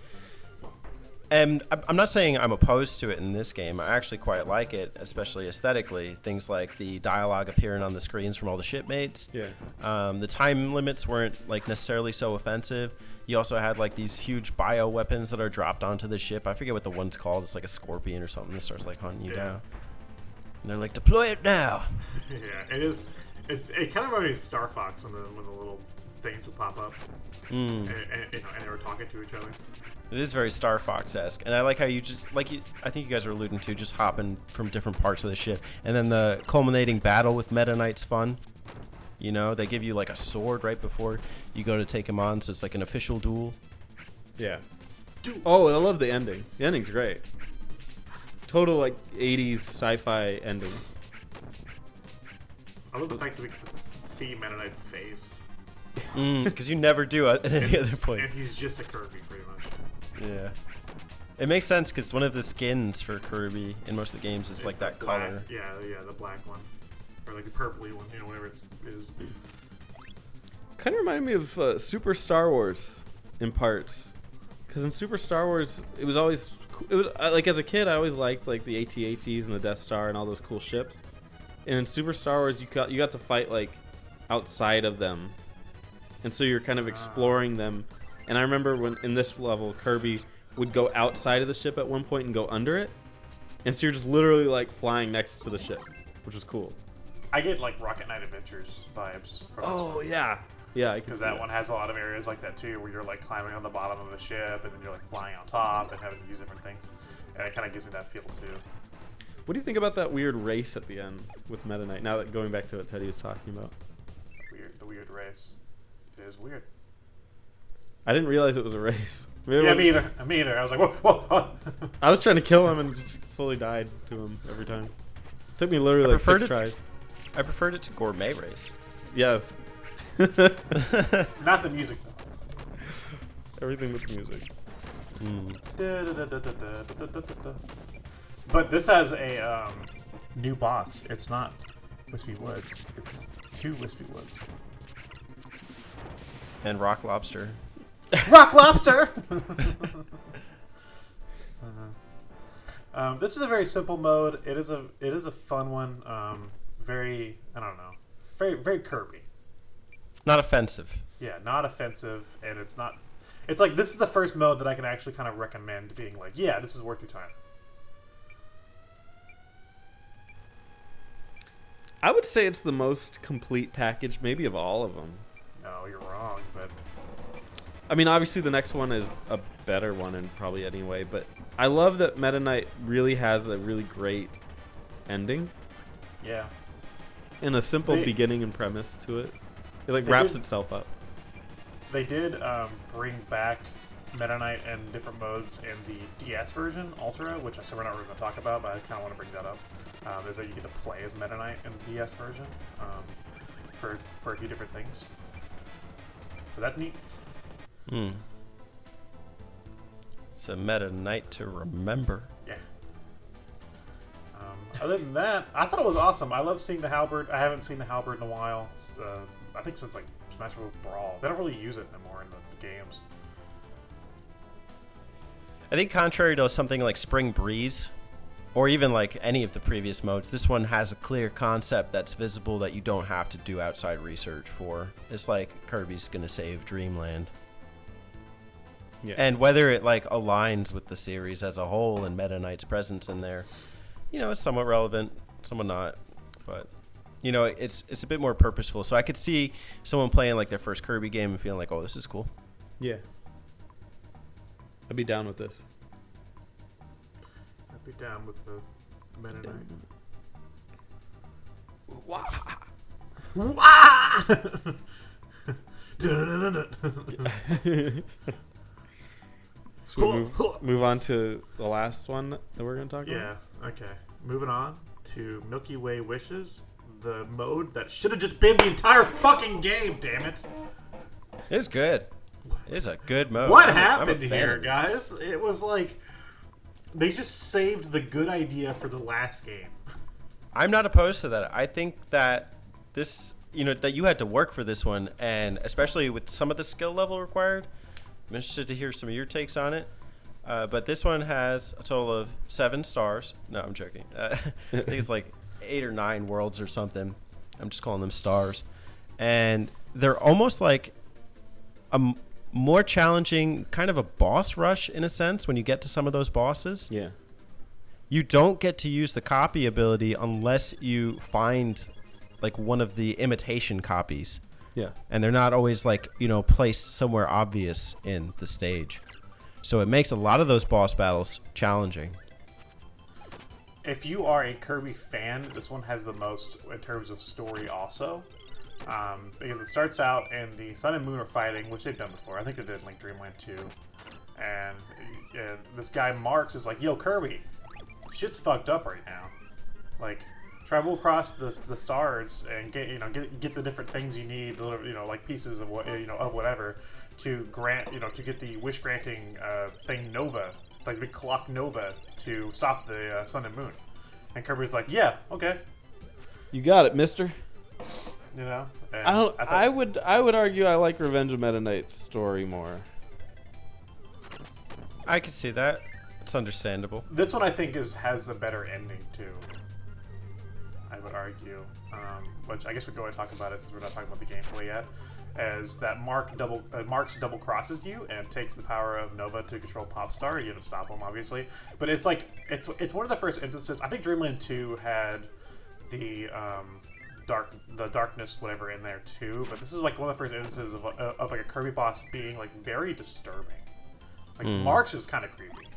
And I'm not saying I'm opposed to it in this game. I actually quite like it, especially aesthetically. Things like the dialogue appearing on the screens from all the shipmates. Yeah. The time limits weren't like necessarily so offensive. You also had like these huge bio weapons that are dropped onto the ship. I forget what the one's called. It's like a scorpion or something that starts like hunting you down. And they're like, deploy it now. Yeah, it is. It kind of reminds me of Star Fox when the little things would pop up, and they were talking to each other. It is very Star Fox-esque, and I like how you just I think you guys were alluding to just hopping from different parts of the ship, and then the culminating battle with Meta Knight's fun. You know, they give you like a sword right before you go to take him on, so it's like an official duel. Yeah. Oh, I love the ending. The ending's great. Total like 80s sci-fi ending. I love the fact that we get to see Meta Knight's face. Because you never do at any other point. And he's just a Kirby, pretty much. Yeah. It makes sense because one of the skins for Kirby in most of the games is like that color. Yeah, the black one. Or like the purpley one, whatever it is. Kind of reminded me of Super Star Wars in parts. Because in Super Star Wars, it was always... like as a kid, I always liked like the AT-ATs and the Death Star and all those cool ships. And in Super Star Wars, you got to fight like outside of them. And so you're kind of exploring them. And I remember when in this level, Kirby would go outside of the ship at one point and go under it. And so you're just literally like flying next to the ship, which was cool. I get like Rocket Knight Adventures vibes from this one. Yeah. Yeah, I can Because see that one has a lot of areas like that too, where you're like climbing on the bottom of the ship and then you're like flying on top and having to use different things. And it kind of gives me that feel too. What do you think about that weird race at the end with Meta Knight? Now that going back to what Teddy was talking about. The weird race. It is weird. I didn't realize it was a race. Yeah, me either. I was like, whoa. I was trying to kill him and just slowly died to him every time. Took me literally like 6 tries. I preferred it to Gourmet Race. Yes. Not the music though. Everything with the music. But this has a new boss. It's not Wispy Woods. It's 2 Wispy Woods. And Rock Lobster. Rock Lobster! This is a very simple mode. It is a fun one. Very, I don't know. Very Kirby. Not offensive. Yeah, not offensive, and it's not. It's like this is the first mode that I can actually kind of recommend being like, yeah, this is worth your time. I would say it's the most complete package, maybe of all of them. No, you're wrong, but I mean, obviously the next one is a better one, and probably anyway. But I love that Meta Knight really has a really great ending yeah, and a simple beginning and premise to it. It like wraps itself up. they did bring back Meta Knight in different modes in the DS version, Ultra, which I said we're not really going to talk about, but I kind of want to bring that up. Is that you get to play as Meta Knight in the DS version for a few different things. So that's neat. It's a Meta Knight to remember. Yeah. Other than that, I thought it was awesome. I love seeing the halberd. I haven't seen the halberd in a while. I think since like Smash Bros. Brawl. They don't really use it anymore in the games. I think contrary to something like Spring Breeze, or even like any of the previous modes, this one has a clear concept that's visible that you don't have to do outside research for. It's like Kirby's gonna save Dreamland. Yeah. And whether it like aligns with the series as a whole and Meta Knight's presence in there, it's somewhat relevant, somewhat not. But it's a bit more purposeful. So I could see someone playing like their first Kirby game and feeling like, oh, this is cool. Yeah. I'd be down with this. I'd be down with the Meta Knight. Wow. So we move on to the last one that we're going to talk about? Yeah, okay. Moving on to Milky Way Wishes, the mode that should have just been the entire fucking game, damn it. It's good. It's a good mode. What I'm a happened fan here, of this. guys? It was like they just saved the good idea for the last game. I'm not opposed to that. I think that this, that you had to work for this one, and especially with some of the skill level required. I'm interested to hear some of your takes on it. But this one has a total of 7 stars. No, I'm joking. I think it's like 8 or 9 worlds or something. I'm just calling them stars. And they're almost like a more challenging kind of a boss rush in a sense when you get to some of those bosses. Yeah. You don't get to use the copy ability unless you find like one of the imitation copies. Yeah. And they're not always like, placed somewhere obvious in the stage. So it makes a lot of those boss battles challenging. If you are a Kirby fan, this one has the most in terms of story also. Because it starts out and the Sun and Moon are fighting, which they've done before. I think they did in like Dreamland 2. And this guy Marks is like, yo, Kirby, shit's fucked up right now. Like, travel across the stars and get the different things you need, like pieces of of whatever, to grant to get the wish granting thing Nova, like the big clock Nova, to stop the Sun and Moon. And Kirby's like, yeah, okay, You got it, mister. And I would argue I like Revenge of Meta Knight's story more. I can see that. It's understandable. This one I think has a better ending too. I would argue, which I guess we go ahead and talk about it since we're not talking about the gameplay yet. As that Marks double crosses you and takes the power of Nova to control Popstar. You have to stop him, obviously. But it's like it's one of the first instances. I think Dreamland 2 had the darkness whatever in there too. But this is like one of the first instances of like a Kirby boss being like very disturbing. Like Marks is kind of creepy.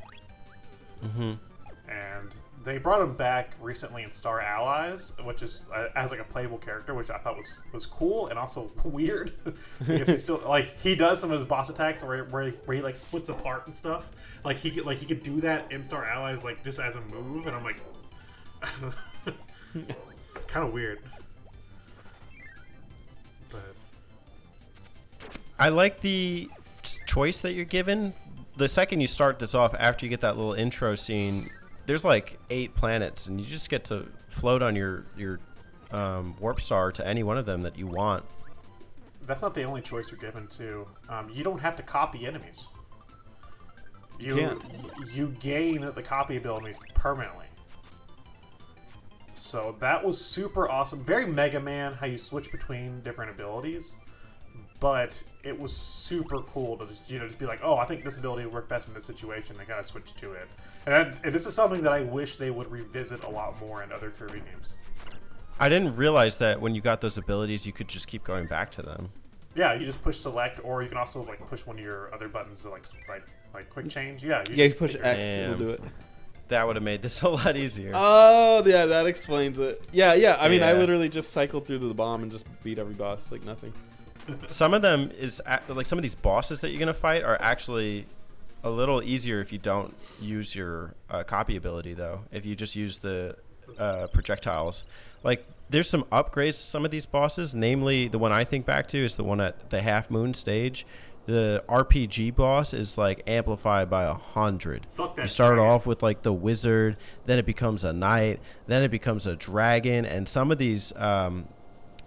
Mm-hmm. And they brought him back recently in Star Allies, which is as like a playable character, which I thought was cool and also weird because he still he does some of his boss attacks where he like splits apart and stuff. Like he could do that in Star Allies like just as a move, and I'm like, it's kind of weird. But I like the choice that you're given. The second you start this off, after you get that little intro scene, there's like 8 planets, and you just get to float on your warp star to any one of them that you want. That's not the only choice you're given too. You don't have to copy enemies. Can't. You gain the copy abilities permanently. So that was super awesome. Very Mega Man, how you switch between different abilities. But it was super cool to just be like, oh, I think this ability would work best in this situation, and kind of switch to it. And this is something that I wish they would revisit a lot more in other Kirby games. I didn't realize that when you got those abilities, you could just keep going back to them. Yeah, you just push select, or you can also like push one of your other buttons to like quick change. Yeah, You just push pick X, Damn. it'll do it. That would have made this a lot easier. Oh, yeah, that explains it. Yeah. I mean, I Yeah. literally just cycled through the bomb and just beat every boss like nothing. Some of them like some of these bosses that you're gonna fight are actually a little easier if you don't use your copy ability, though. If you just use the projectiles, like there's some upgrades to some of these bosses. Namely, the one I think back to is the one at the Half Moon stage. The RPG boss is like amplified by 100. Fuck that You start dragon. off with like the wizard, then it becomes a knight, then it becomes a dragon, and some of these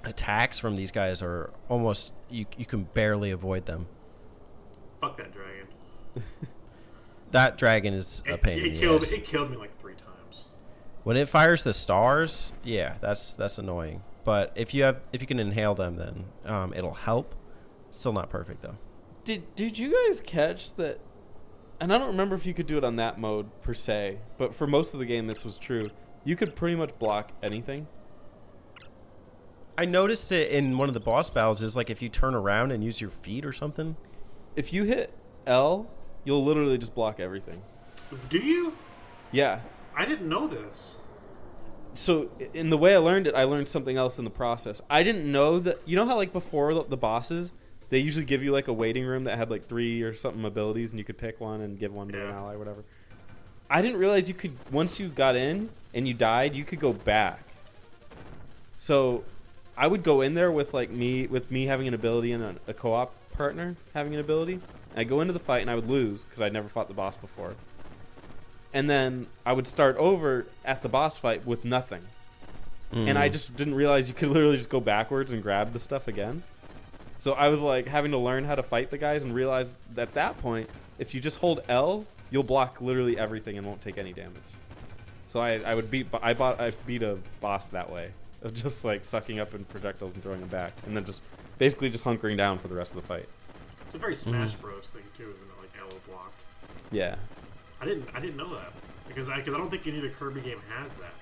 attacks from these guys are almost you can barely avoid them. Fuck that dragon. That dragon is a pain in the ass. It killed me like 3 times. When it fires the stars, yeah, that's annoying. But if you can inhale them, then it'll help. Still not perfect though. Did you guys catch that? And I don't remember if you could do it on that mode per se, but for most of the game this was true. You could pretty much block anything. I noticed it in one of the boss battles. Is like if you turn around and use your feet or something. If you hit L, you'll literally just block everything. Do you? Yeah. I didn't know this. So in the way I learned something else in the process. I didn't know that. You know how like before the bosses, they usually give you like a waiting room that had like 3 or something abilities, and you could pick one and give one to an ally or whatever. I didn't realize you could, once you got in and you died, you could go back. So I would go in there with me having an ability and a co-op partner having an ability. I'd go into the fight and I would lose because I'd never fought the boss before. And then I would start over at the boss fight with nothing. And I just didn't realize you could literally just go backwards and grab the stuff again. So I was like having to learn how to fight the guys and realize that at that point, if you just hold L, you'll block literally everything and won't take any damage. So I beat a boss that way, of just like sucking up in projectiles and throwing them back, and then just basically just hunkering down for the rest of the fight. It's a very Smash Bros thing too, isn't it? Like L block. Yeah. I didn't know that because I don't think any other Kirby game has that.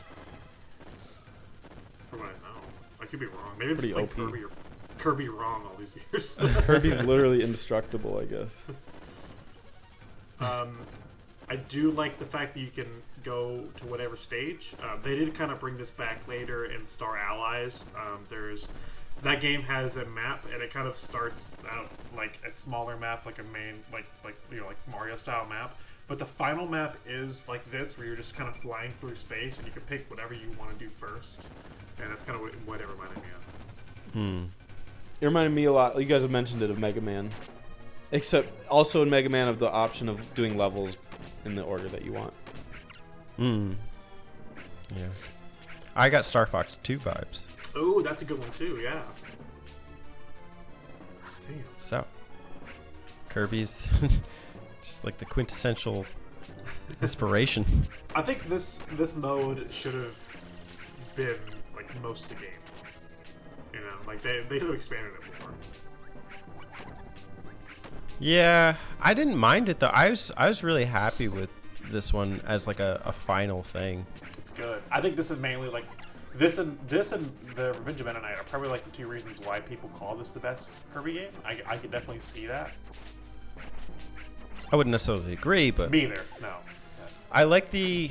From what I know, I could be wrong. Maybe I'm just Pretty playing OP. Kirby wrong all these years. Kirby's literally indestructible, I guess. I do like the fact that you can go to whatever stage. They did kind of bring this back later in Star Allies. That game has a map, and it kind of starts out like a smaller map, like a main, like Mario style map. But the final map is like this, where you're just kind of flying through space, and you can pick whatever you want to do first. And that's kind of what it reminded me of. It reminded me a lot. You guys have mentioned it of Mega Man, except also in Mega Man of the option of doing levels in the order that you want. Yeah. I got Star Fox 2 vibes. Oh, that's a good one too. Yeah. Damn. So, Kirby's just like the quintessential inspiration. I think this mode should have been like most of the game. You know, like they could have expanded it more. Yeah, I didn't mind it though. I was really happy with this one as like a final thing. It's good. I think this is mainly like this and the Revenge of Meta Knight are probably like the 2 reasons why people call this the best Kirby game. I could definitely see that. I wouldn't necessarily agree, but Me either. No. I like the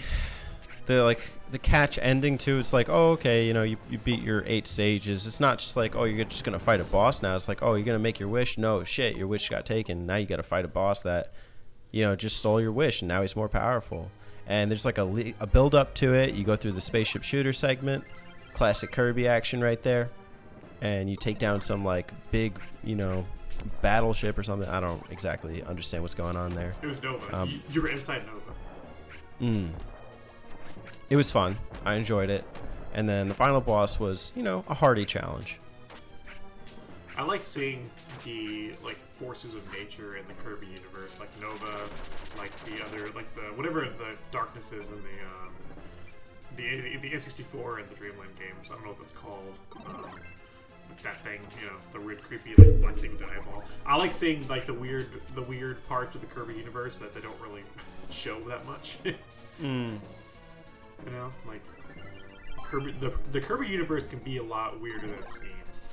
catch ending too. It's like, oh, okay, you know, you beat your 8 stages. It's not just like, oh, you're just gonna fight a boss now. It's like, oh, you're gonna make your wish. No shit, your wish got taken. Now you got to fight a boss that, you know, just stole your wish, and now he's more powerful. And there's like a build up to it. You go through the spaceship shooter segment, classic Kirby action right there, and you take down some like big, you know, battleship or something. I don't exactly understand what's going on there. It was Nova. You were inside Nova. It was fun. I enjoyed it. And then the final boss was, a hearty challenge. I like seeing the forces of nature in the Kirby universe, like Nova, like the other, like the whatever the darkness is in the N64 and the Dreamland games. I don't know what that's called. That thing, the weird, creepy black thing with the eyeball. I like seeing like the weird parts of the Kirby universe that they don't really show that much. Like Kirby, the Kirby universe can be a lot weirder than it seems.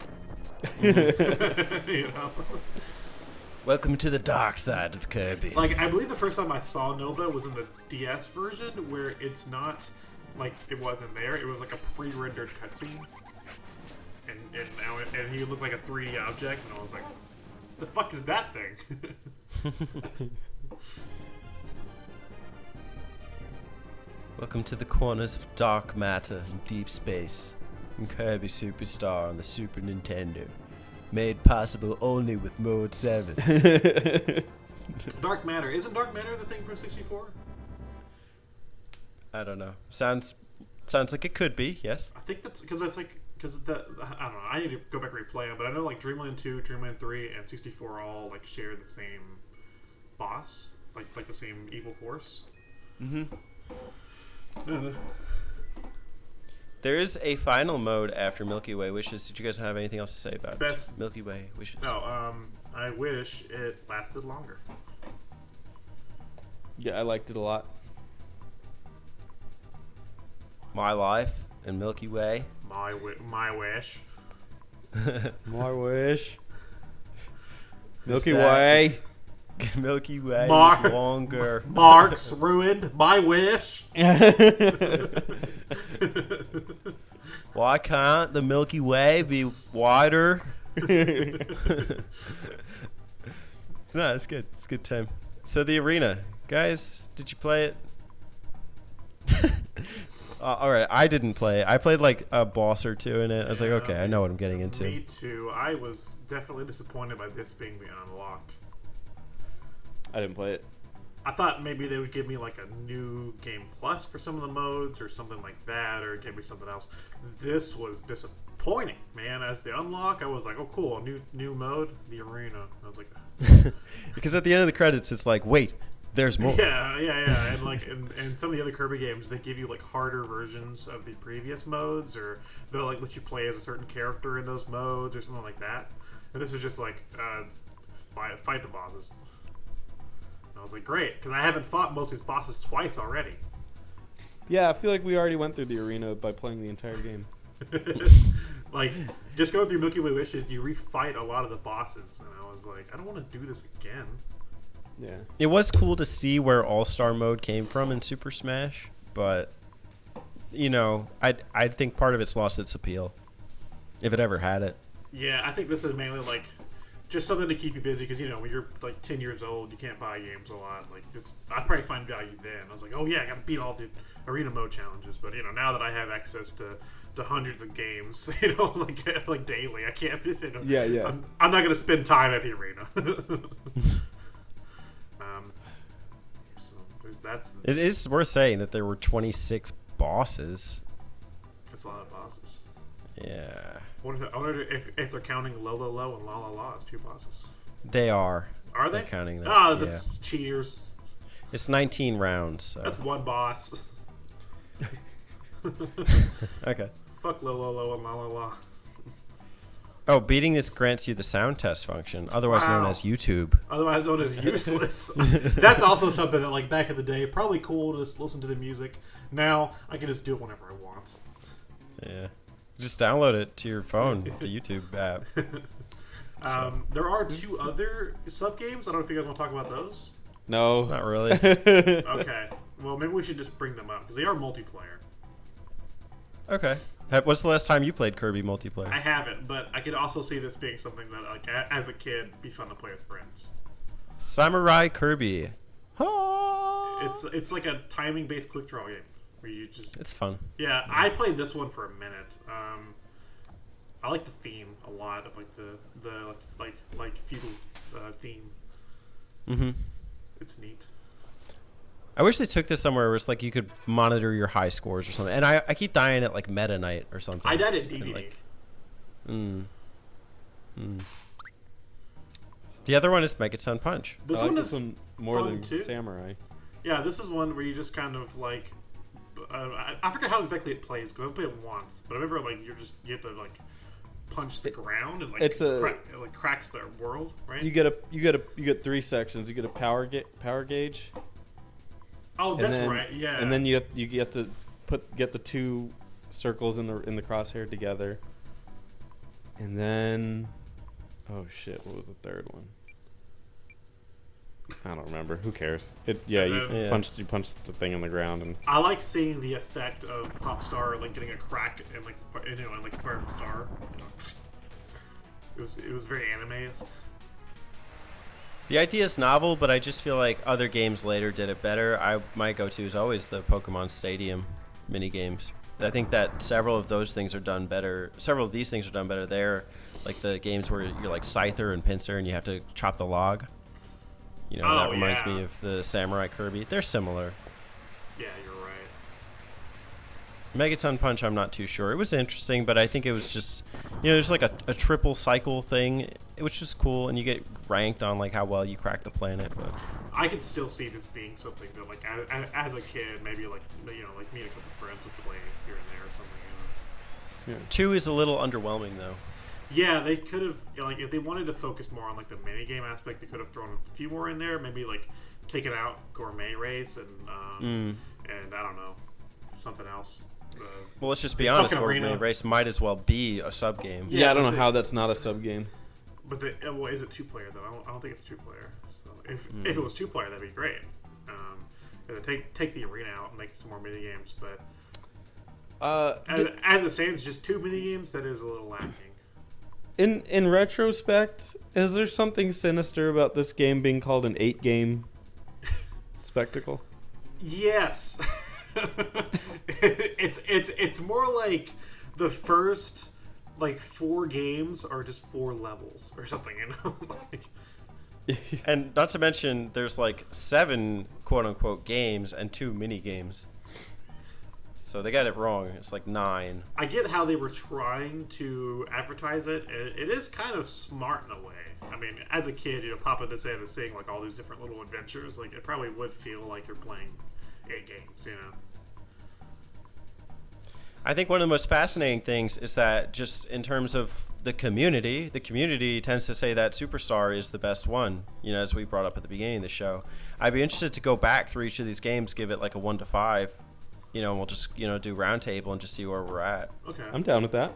Welcome to the dark side of Kirby. Like, I believe the first time I saw Nova was in the DS version, where it's not like it wasn't there. It was like a pre-rendered cutscene, and he looked like a 3D object, and I was like, "The fuck is that thing?" Welcome to the corners of dark matter and deep space in Kirby Super Star on the Super Nintendo. Made possible only with Mode 7. Dark Matter. Isn't Dark Matter the thing from 64? I don't know. Sounds like it could be, yes. I think that's because I don't know. I need to go back and replay them, but I know like Dreamland 2, Dreamland 3, and 64 all like share the same boss, like the same evil force. There is a final mode after Milky Way Wishes. Did you guys have anything else to say about Best Milky Way Wishes? No, I wish it lasted longer. Yeah, I liked it a lot. My Life and Milky Way. My wish. My wish. Milky Way. Milky Way Mark- is longer. Mark's ruined my wish. Why can't the Milky Way be wider? No, it's good. It's a good time. So the arena. Guys, did you play it? All right, I didn't play it. I played like a boss or two in it. I was like, okay, I know what I'm getting into. Me too. I was definitely disappointed by this being the unlock. I didn't play it. I thought maybe they would give me like a new game plus for some of the modes or something like that, or give me something else. This was disappointing, man. As the unlock, I was like, oh cool, a new mode, the arena. I was like, because at the end of the credits, it's like, wait, there's more. yeah, and like and some of the other Kirby games, they give you like harder versions of the previous modes, or they'll like let you play as a certain character in those modes or something like that. And this is just like fight the bosses. I was like, great, because I haven't fought most of these bosses twice already. Yeah, I feel like we already went through the arena by playing the entire game. Like, just going through Milky Way Wishes, you refight a lot of the bosses, and I was like, I don't want to do this again. Yeah. It was cool to see where All-Star mode came from in Super Smash, but I think part of it's lost its appeal, if it ever had it. Yeah, I think this is mainly like just something to keep you busy, because when you're like 10 years old, you can't buy games a lot. Like, I probably find value then. I was like, oh yeah, I gotta beat all the arena mode challenges. But now that I have access to hundreds of games, like daily, I can't. Yeah. I'm not gonna spend time at the arena. It is worth saying that there were 26 bosses. That's a lot of bosses. Yeah. I wonder if they're counting Low Low Low and La La La as 2 bosses. They are. Are they? They're counting them. Oh, that's cheaters. It's 19 rounds. So. That's one boss. Okay. Fuck Low Low Low and La La La. Oh, beating this grants you the sound test function, otherwise known as YouTube. Otherwise known as useless. That's also something that, like, back in the day, probably cool to just listen to the music. Now, I can just do it whenever I want. Yeah. Just download it to your phone, the YouTube app. There are 2 other sub-games. I don't know if you guys want to talk about those. No. Not really. Okay. Well, maybe we should just bring them up, because they are multiplayer. Okay. What's the last time you played Kirby multiplayer? I haven't, but I could also see this being something that, like, as a kid, be fun to play with friends. Samurai Kirby. It's like a timing-based quick draw game where you just. It's fun. Yeah, I played this one for a minute. I like the theme a lot of like the like feudal theme. Mm-hmm. It's neat. I wish they took this somewhere where it's like you could monitor your high scores or something. And I keep dying at like Meta Night or something. I died at And, DVD. like, The other one is Megaton Punch. This I like one this is one more fun than too. Samurai. Yeah, this is one where you just kind of like I forget how exactly it plays because I played it once, but I remember like you have to like punch the ground and like It's it like cracks the world, right? You get 3 sections. You get a power gauge. Oh, that's then, right. Yeah. And then you get to get the 2 circles in the crosshair together. And then, oh shit, what was the third one? I don't remember. Who cares? You punched the thing in the ground and. I like seeing the effect of Popstar like getting a crack and like and like part of the star. It was very anime. The idea is novel, but I just feel like other games later did it better. My go-to is always the Pokemon Stadium mini games. I think that several of these things are done better there, like the games where you're like Scyther and Pinsir and you have to chop the log. That reminds me of the Samurai Kirby. They're similar. Yeah, you're right. Megaton Punch, I'm not too sure. It was interesting, but I think it was just, there's like a triple cycle thing, which is cool, and you get ranked on like how well you crack the planet. But I could still see this being something that, like, as a kid, maybe like like me and a couple friends would play here and there or something. 2 is a little underwhelming though. Yeah, they could have like if they wanted to focus more on like the mini game aspect, they could have thrown a few more in there. Maybe like taken out Gourmet Race and I don't know, something else. Well, let's just be honest. fucking Gourmet arena. Race might as well be a sub game. Yeah, I don't know how that's not a sub game. But is it 2-player though? I don't think it's 2-player. So if it was 2-player, that'd be great. Take the arena out and make some more mini games. But as it stands, just 2 mini games. That is a little lacking. In retrospect, is there something sinister about this game being called an 8-game spectacle? Yes. it's more like the first like 4 games are just 4 levels or something, And not to mention, there's like 7 quote unquote games and 2 mini games. So they got it wrong. It's like 9. I get how they were trying to advertise it, and it is kind of smart in a way. I mean, as a kid, Papa decided to sing like all these different little adventures. Like it probably would feel like you're playing 8 games, I think one of the most fascinating things is that just in terms of the community tends to say that Superstar is the best one, as we brought up at the beginning of the show. I'd be interested to go back through each of these games, give it like a 1 to 5, and we'll just, do round table and just see where we're at. Okay. I'm down with that.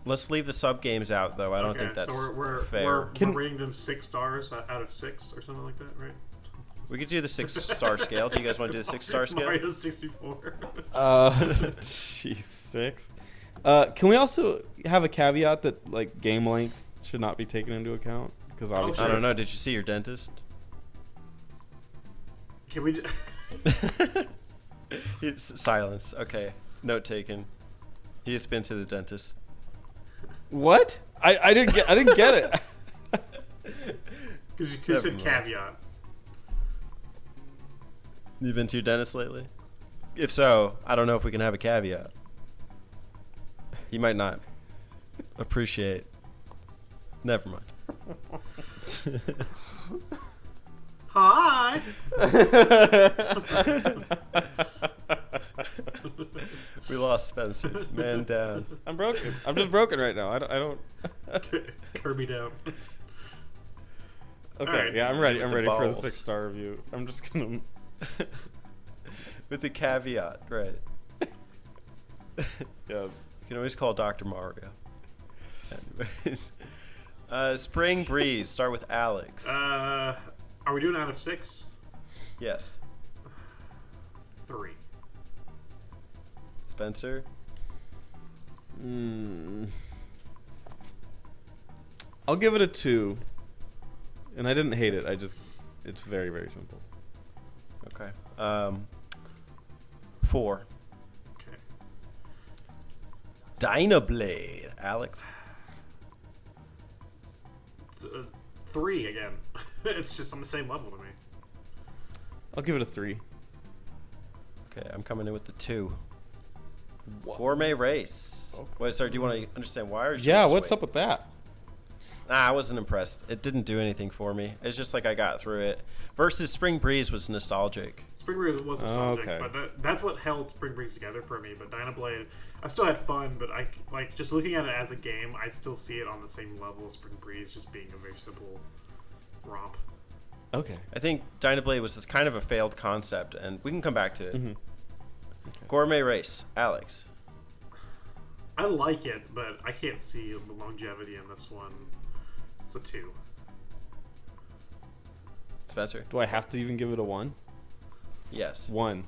Let's leave the sub games out, though. I don't think that's so we're fair. we're rating them 6 stars out of 6 or something like that, right? We could do the 6-star scale. Do you guys want to do the 6-star scale? Mario 64. Jeez, 6. Can we also have a caveat that like game length should not be taken into account? Because obviously, I don't know. Did you see your dentist? Can we? Silence. Okay. Note taken. He has been to the dentist. What? I didn't get it. Because you said caveat. You've been to your dentist lately? If so, I don't know if we can have a caveat. He might not appreciate. Never mind. Hi. We lost Spencer. Man down. I'm broken. I'm just broken right now. I don't. Kirby down. Okay, Alright. yeah, I'm ready. I'm With the ready for the balls. 6-star review. I'm just gonna. With the caveat, right? Yes. You can always call Dr. Mario. Anyways. Spring Breeze. Start with Alex. Are we doing out of 6? Yes. 3. Spencer? I'll give it a 2. And I didn't hate it. It's very, very simple. Okay. 4. Okay. Dynablade. Alex? 3 again. It's just on the same level to me. I'll give it a 3. Okay, I'm coming in with the 2. What? Gourmet Race. Okay. Wait, sorry, do you want to understand why? Or Yeah, what's up with that? Nah, I wasn't impressed. It didn't do anything for me. It's just like I got through it. Versus Spring Breeze was nostalgic. Spring Breeze was nostalgic, Okay. but that's what held Spring Breeze together for me. But Dynablade, I still had fun, but I like just looking at it as a game, I still see it on the same level as Spring Breeze, just being a very simple romp. Okay. I think Dynablade was just kind of a failed concept, and we can come back to it. Mm-hmm. Gourmet Race, Alex. I like it, but I can't see the longevity in this one. It's a 2. Spencer? Do I have to even give it a 1? Yes. 1.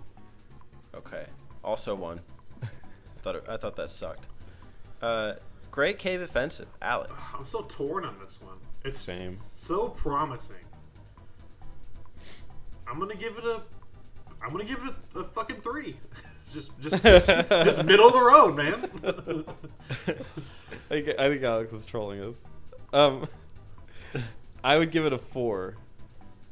Okay. Also 1. I thought that sucked. Great Cave Offensive, Alex. I'm so torn on this one. It's Same. so promising. I'm gonna give it a fucking 3. just middle of the road, man. I think Alex is trolling us. I would give it a 4.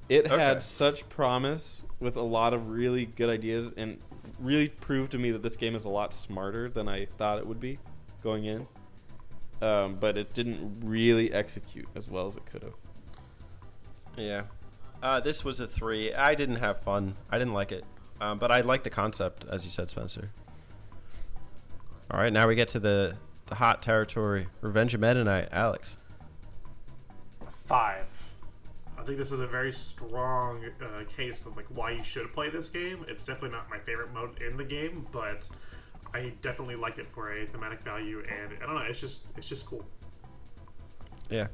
It Okay. had such promise with a lot of really good ideas, and really proved to me that this game is a lot smarter than I thought it would be going in. But it didn't really execute as well as it could have. Yeah. This was a 3. I didn't have fun. I didn't like it. But I like the concept, as you said, Spencer. All right, now we get to the hot territory. Revenge of Meta Knight, Alex. 5. I think this is a very strong case of like why you should play this game. It's definitely not my favorite mode in the game, but I definitely like it for a thematic value, and I don't know, it's just cool. Yeah.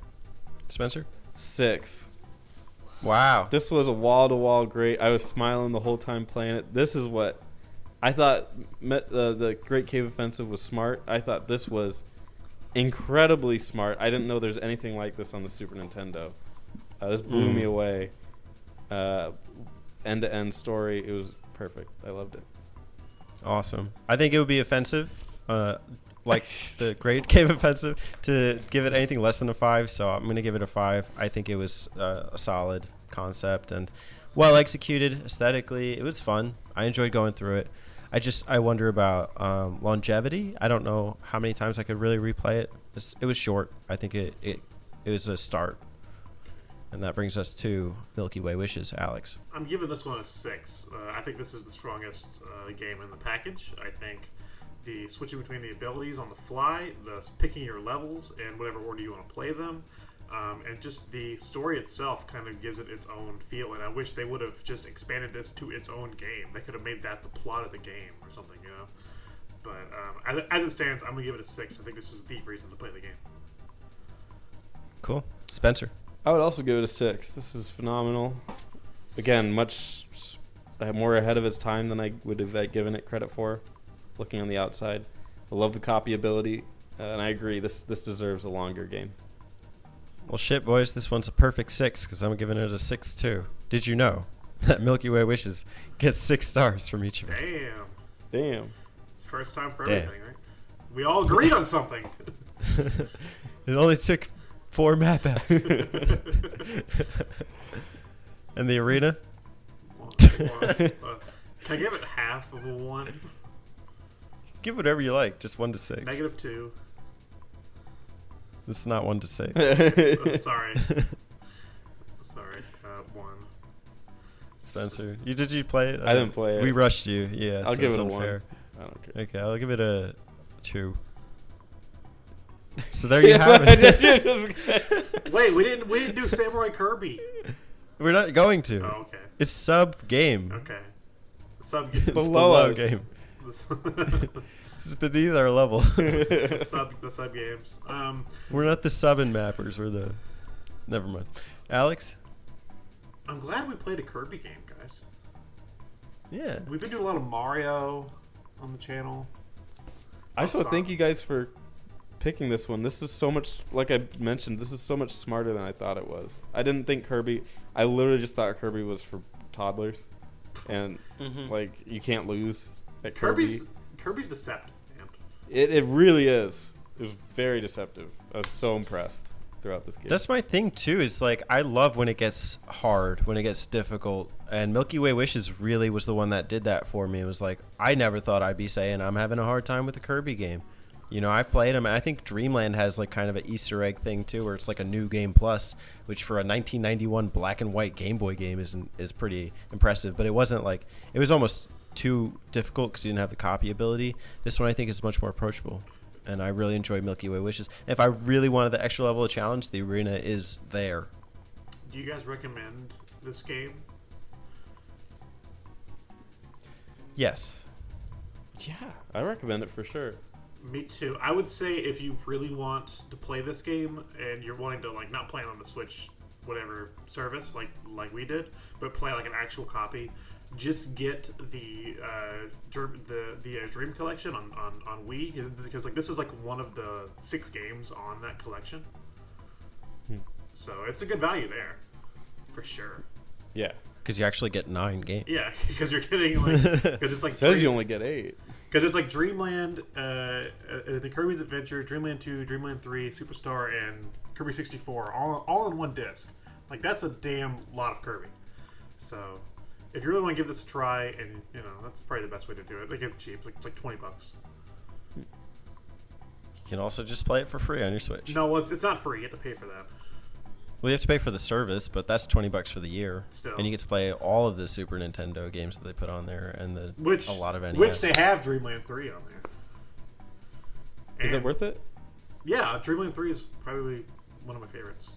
Spencer? 6. Wow. This was a wall-to-wall great. I was smiling the whole time playing it. This is what I thought the Great Cave Offensive was smart. I thought this was incredibly smart. I didn't know there's anything like this on the Super Nintendo. This blew me away. End-to-end story. It was perfect. I loved it. Awesome. I think it would be offensive, like the Great Cave Offensive, to give it anything less than a 5. So I'm going to give it a 5. I think it was a solid concept and well executed aesthetically. It was fun. I enjoyed going through it. I wonder about longevity. I don't know how many times I could really replay it. It was short. I think it was a start. And that brings us to Milky Way Wishes, Alex. I'm giving this one a 6. I think this is the strongest game in the package. I think the switching between the abilities on the fly, the picking your levels in whatever order you want to play them, and just the story itself kind of gives it its own feel. And I wish they would have just expanded this to its own game. They could have made that the plot of the game or something, you know. But as it stands, I'm gonna give it a 6. I think this is the reason to play the game. Cool. Spencer. I would also give it a 6. This is phenomenal. Again, much more ahead of its time than I would have given it credit for, looking on the outside. I love the copyability, and I agree, this deserves a longer game. Well, shit, boys, this one's a perfect 6 because I'm giving it a 6 too. Did you know that Milky Way Wishes gets 6 stars from each of us? Damn. It's the first time for Damn. everything, right? We all agreed on something. It only took 4 map apps. And the arena? Can I give it half of a 1? Give whatever you like, just 1 to 6. -2. It's not 1 to 6. Sorry. 1. Spencer, did you play it? I didn't play it. We rushed you. Yeah, I'll so give it's it a unfair. 1. I don't care. Okay, I'll give it a 2. So there you have it. Wait, we didn't do Samurai Kirby. We're not going to. Oh, okay. It's sub game. Okay. Sub It's Below below us. game. This is beneath our level. the sub games. We're not the sub and mappers. We're the. Never mind. Alex. I'm glad we played a Kirby game, guys. Yeah. We've been doing a lot of Mario on the channel. I just want to thank you guys for picking this one. This is so much, like I mentioned, this is so much smarter than I thought it was. I didn't think Kirby, I literally just thought Kirby was for toddlers. And, like, you can't lose at Kirby. Kirby's deceptive, man. It really is. It was very deceptive. I was so impressed. throughout this game. That's my thing too. Is like I love when it gets hard, when it gets difficult, and Milky Way Wishes really was the one that did that for me. It was like I never thought I'd be saying I'm having a hard time with the Kirby game. You know, I played them, and I think Dreamland has like kind of an Easter egg thing too, where it's like a new game plus, which for a 1991 black and white Game Boy game is pretty impressive. But it wasn't like it was almost too difficult because you didn't have the copy ability. This one I think is much more approachable, and I really enjoy Milky Way Wishes. And if I really wanted the extra level of challenge, the arena is there. Do you guys recommend this game? Yes. Yeah, I recommend it for sure. Me too. I would say if you really want to play this game and you're wanting to like not play it on the Switch, whatever service like we did, but play like an actual copy, just get the Dream Collection on Wii because like this is like one of the 6 games on that collection. So it's a good value there, for sure. Yeah, because you actually get 9 games. Yeah, because you're getting like because it's like it says you only get 8. Because it's like Dreamland, the Kirby's Adventure, Dreamland 2, Dreamland 3, Superstar, and Kirby 64, all in one disc. Like that's a damn lot of Kirby. So if you really want to give this a try, and you know that's probably the best way to do it. They get it cheap, it's like $20. You can also just play it for free on your Switch. No, well, it's not free. You have to pay for that. Well, you have to pay for the service, but that's $20 for the year. Still. And you get to play all of the Super Nintendo games that they put on there, and a lot of NES. Which they have Dreamland 3 on there. Is it worth it? Yeah, Dreamland 3 is probably one of my favorites.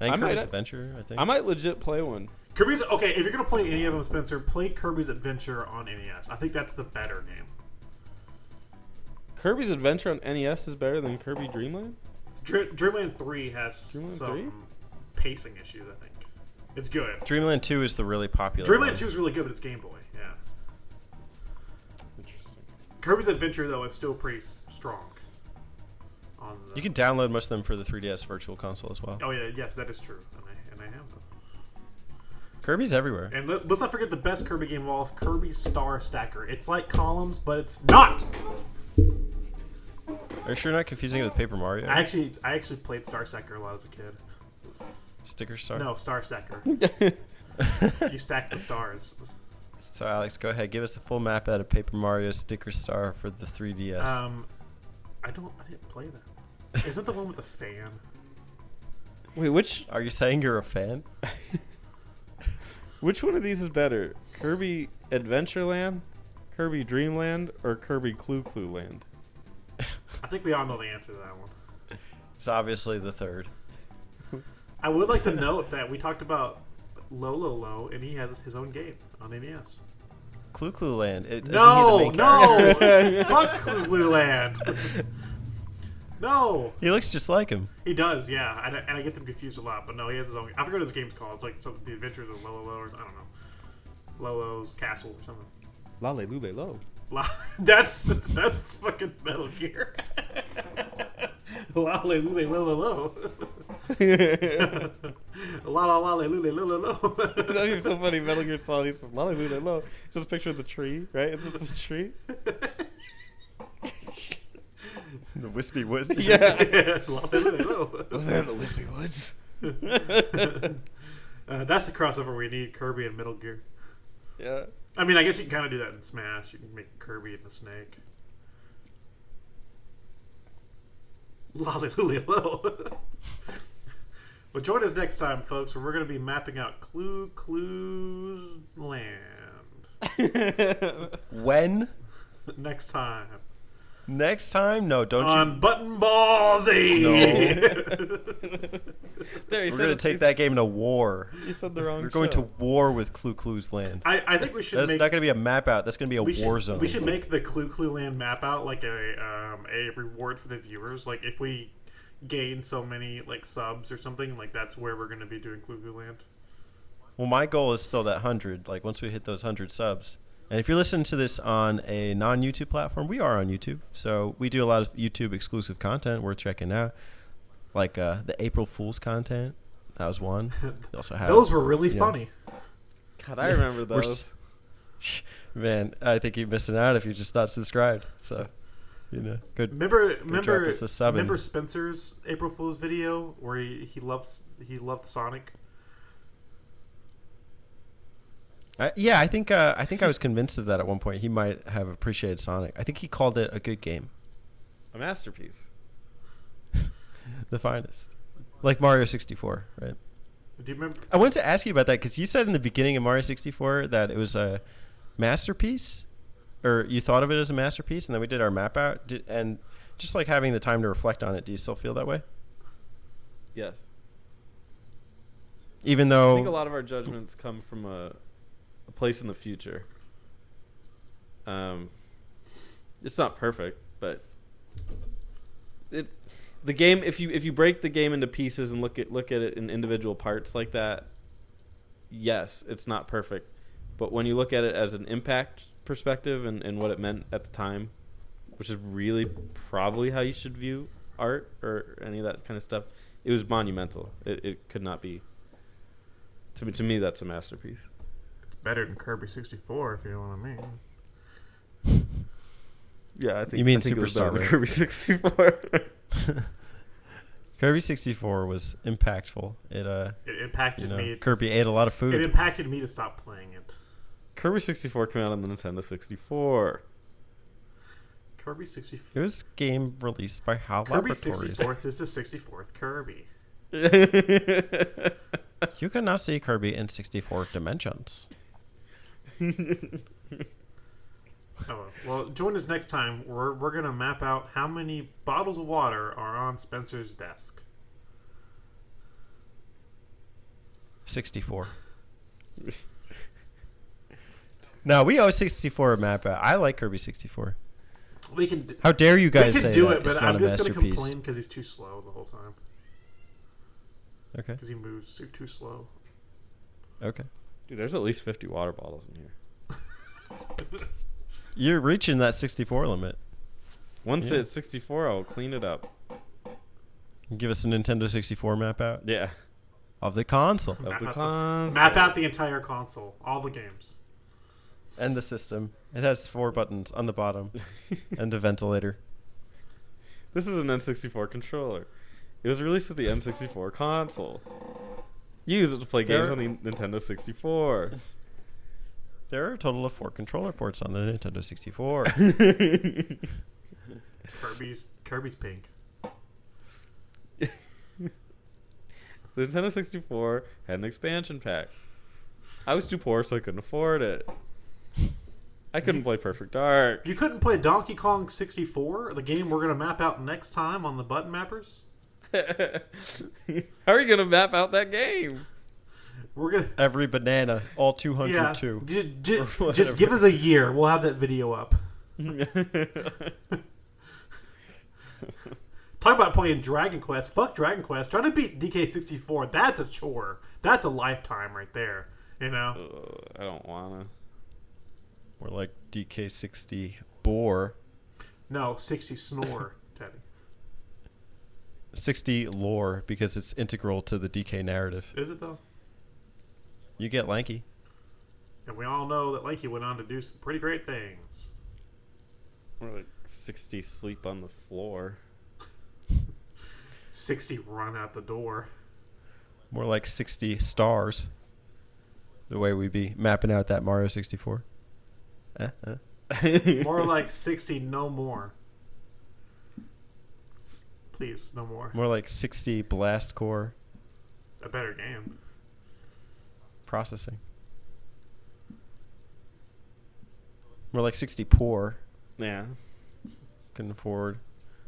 I think Kirby's Adventure, I think. I might legit play one. Okay, if you're going to play any of them, Spencer, play Kirby's Adventure on NES. I think that's the better game. Kirby's Adventure on NES is better than Kirby Dreamland? Dreamland 3 has some pacing issues, I think. It's good. Dreamland 2 is the really popular Dreamland one. 2 is really good, but it's Game Boy, yeah. Interesting. Kirby's Adventure, though, is still pretty strong. You can download most of them for the 3DS Virtual Console as well. Oh, yeah, yes, that is true. And I have them. Kirby's everywhere. And let's not forget the best Kirby game of all, Kirby Star Stacker. It's like Columns, but it's not! Are you sure you're not confusing it with Paper Mario? I actually played Star Stacker a lot as a kid. Sticker Star? No, Star Stacker. You stack the stars. So Alex, go ahead. Give us a full map out of Paper Mario Sticker Star for the 3DS. I didn't play that. Is that the one with the fan? Wait, which? Are you saying you're a fan? Which one of these is better? Kirby Adventureland, Kirby Dreamland, or Kirby Clu Clu Land? I think we all know the answer to that one. It's obviously the third. I would like to note that we talked about Low, and he has his own game on NES. Clu Clu Land. No! Fuck Clu Clu Land! No! He looks just like him. He does, yeah. And I get them confused a lot, but no, he has his own. I forget what his game's called. It's like the Adventures of Lolo, or I don't know. Lolo's Castle or something. Lale Lule Lo. That's fucking Metal Gear. Lale Lule Lolo Lo. La la la lule lule lo. That'd be so funny. Metal Gear Solid. He says Lale Lule Lo. Just picture the tree, right? It's the tree. The Wispy Woods. Yeah. Lale Lule Lo. Wasn't that the Wispy Woods? That's the crossover we need. Kirby and Metal Gear. Yeah. I mean, I guess you can kind of do that in Smash. You can make Kirby and the Snake. Lolly Lully Lo. Well, join us next time, folks, where we're going to be mapping out Clu Clu's Land. When? Next time. Next time? No, don't On Button Ball Z! No. There, We're going to take that game to war. You said the wrong We're going to war with Clu Clu's Land. I think we should That's not going to be a map out. That's going to be a war zone. We should make the Clu Land map out like a reward for the viewers. Like if we gain so many like subs or something, like that's where we're going to be doing Clu Land. Well, my goal is still that 100. Like once we hit those 100 subs. And if you're listening to this on a non-YouTube platform, we are on YouTube. So we do a lot of YouTube exclusive content worth checking out. Like the April Fool's content. That was one. We also have, those were really funny. God, I remember those. Man, I think you're missing out if you're just not subscribed. So Good. Remember us a sub remember and- Spencer's April Fool's video where he loved Sonic. Yeah, I think I was convinced of that at one point. He might have appreciated Sonic. I think he called it a good game, A masterpiece. the finest, like Mario 64, right? Do you remember? I wanted to ask you about that because you said in the beginning of Mario 64 that it was a masterpiece, or you thought of it as a masterpiece, and then we did our map out, and just like having the time to reflect on it, do you still feel that way? Yes. Even I though think a lot of our judgments come from a place in the future. It's not perfect, but the game. If you break the game into pieces and look at it in individual parts like that, yes, it's not perfect. But when you look at it as an impact perspective and what it meant at the time, which is really probably how you should view art or any of that kind of stuff, it was monumental. It could not be. To me, that's a masterpiece. It's better than Kirby 64, if you know what I mean. Yeah, I think You mean I think it was Superstar, better than right? Kirby 64. Kirby 64 was impactful. It It impacted me. Kirby ate a lot of food. It impacted me to stop playing it. Kirby 64 came out on the Nintendo 64. Kirby It 64. was a game released by HAL Kirby Laboratories. 64th is the 64th Kirby. You can now see Kirby in 64 dimensions. Oh, well, join us next time. We're going to map out how many bottles of water are on Spencer's desk. 64. No, we owe 64 a map out. I like Kirby 64. We can How dare you guys we say can do that it, it's but not I'm a just going to masterpiece? complain because he's too slow the whole time. Okay. Because he moves too slow. Okay. Dude, there's at least 50 water bottles in here. You're reaching that 64 limit. Once Yeah. it's 64, I'll clean it up. Give us a Nintendo 64 map out Yeah. of the console Of the Map console. Map out the entire console. All the games. and the system. It has 4 buttons on the bottom and a ventilator. This is an N64 controller. It was released with the N64 console. You use it to play games on the Nintendo 64. There are a total of 4 controller ports on the Nintendo 64. Kirby's pink. The Nintendo 64 had an expansion pack. I was too poor, so I couldn't afford it. I couldn't play Perfect Dark. You couldn't play Donkey Kong 64, the game we're going to map out next time on the Button Mappers? How are you going to map out that game? We're going to... Every banana, all 202. Just give us a year. We'll have that video up. Talk about playing Dragon Quest. Fuck Dragon Quest. Trying to beat DK64, that's a chore. That's a lifetime right there. You know? I don't want to. More like DK60 Boar. No, 60 Snore, Teddy. 60 lore because it's integral to the DK narrative. Is it, though? You get Lanky. And we all know that Lanky went on to do some pretty great things. Or like 60 sleep on the floor. 60 run out the door. More like 60 stars. The way we be mapping out that Mario 64. More like 60 no more. Please, no more. More like 60 blast core A better game. processing. More like 60 poor. Yeah. Couldn't afford.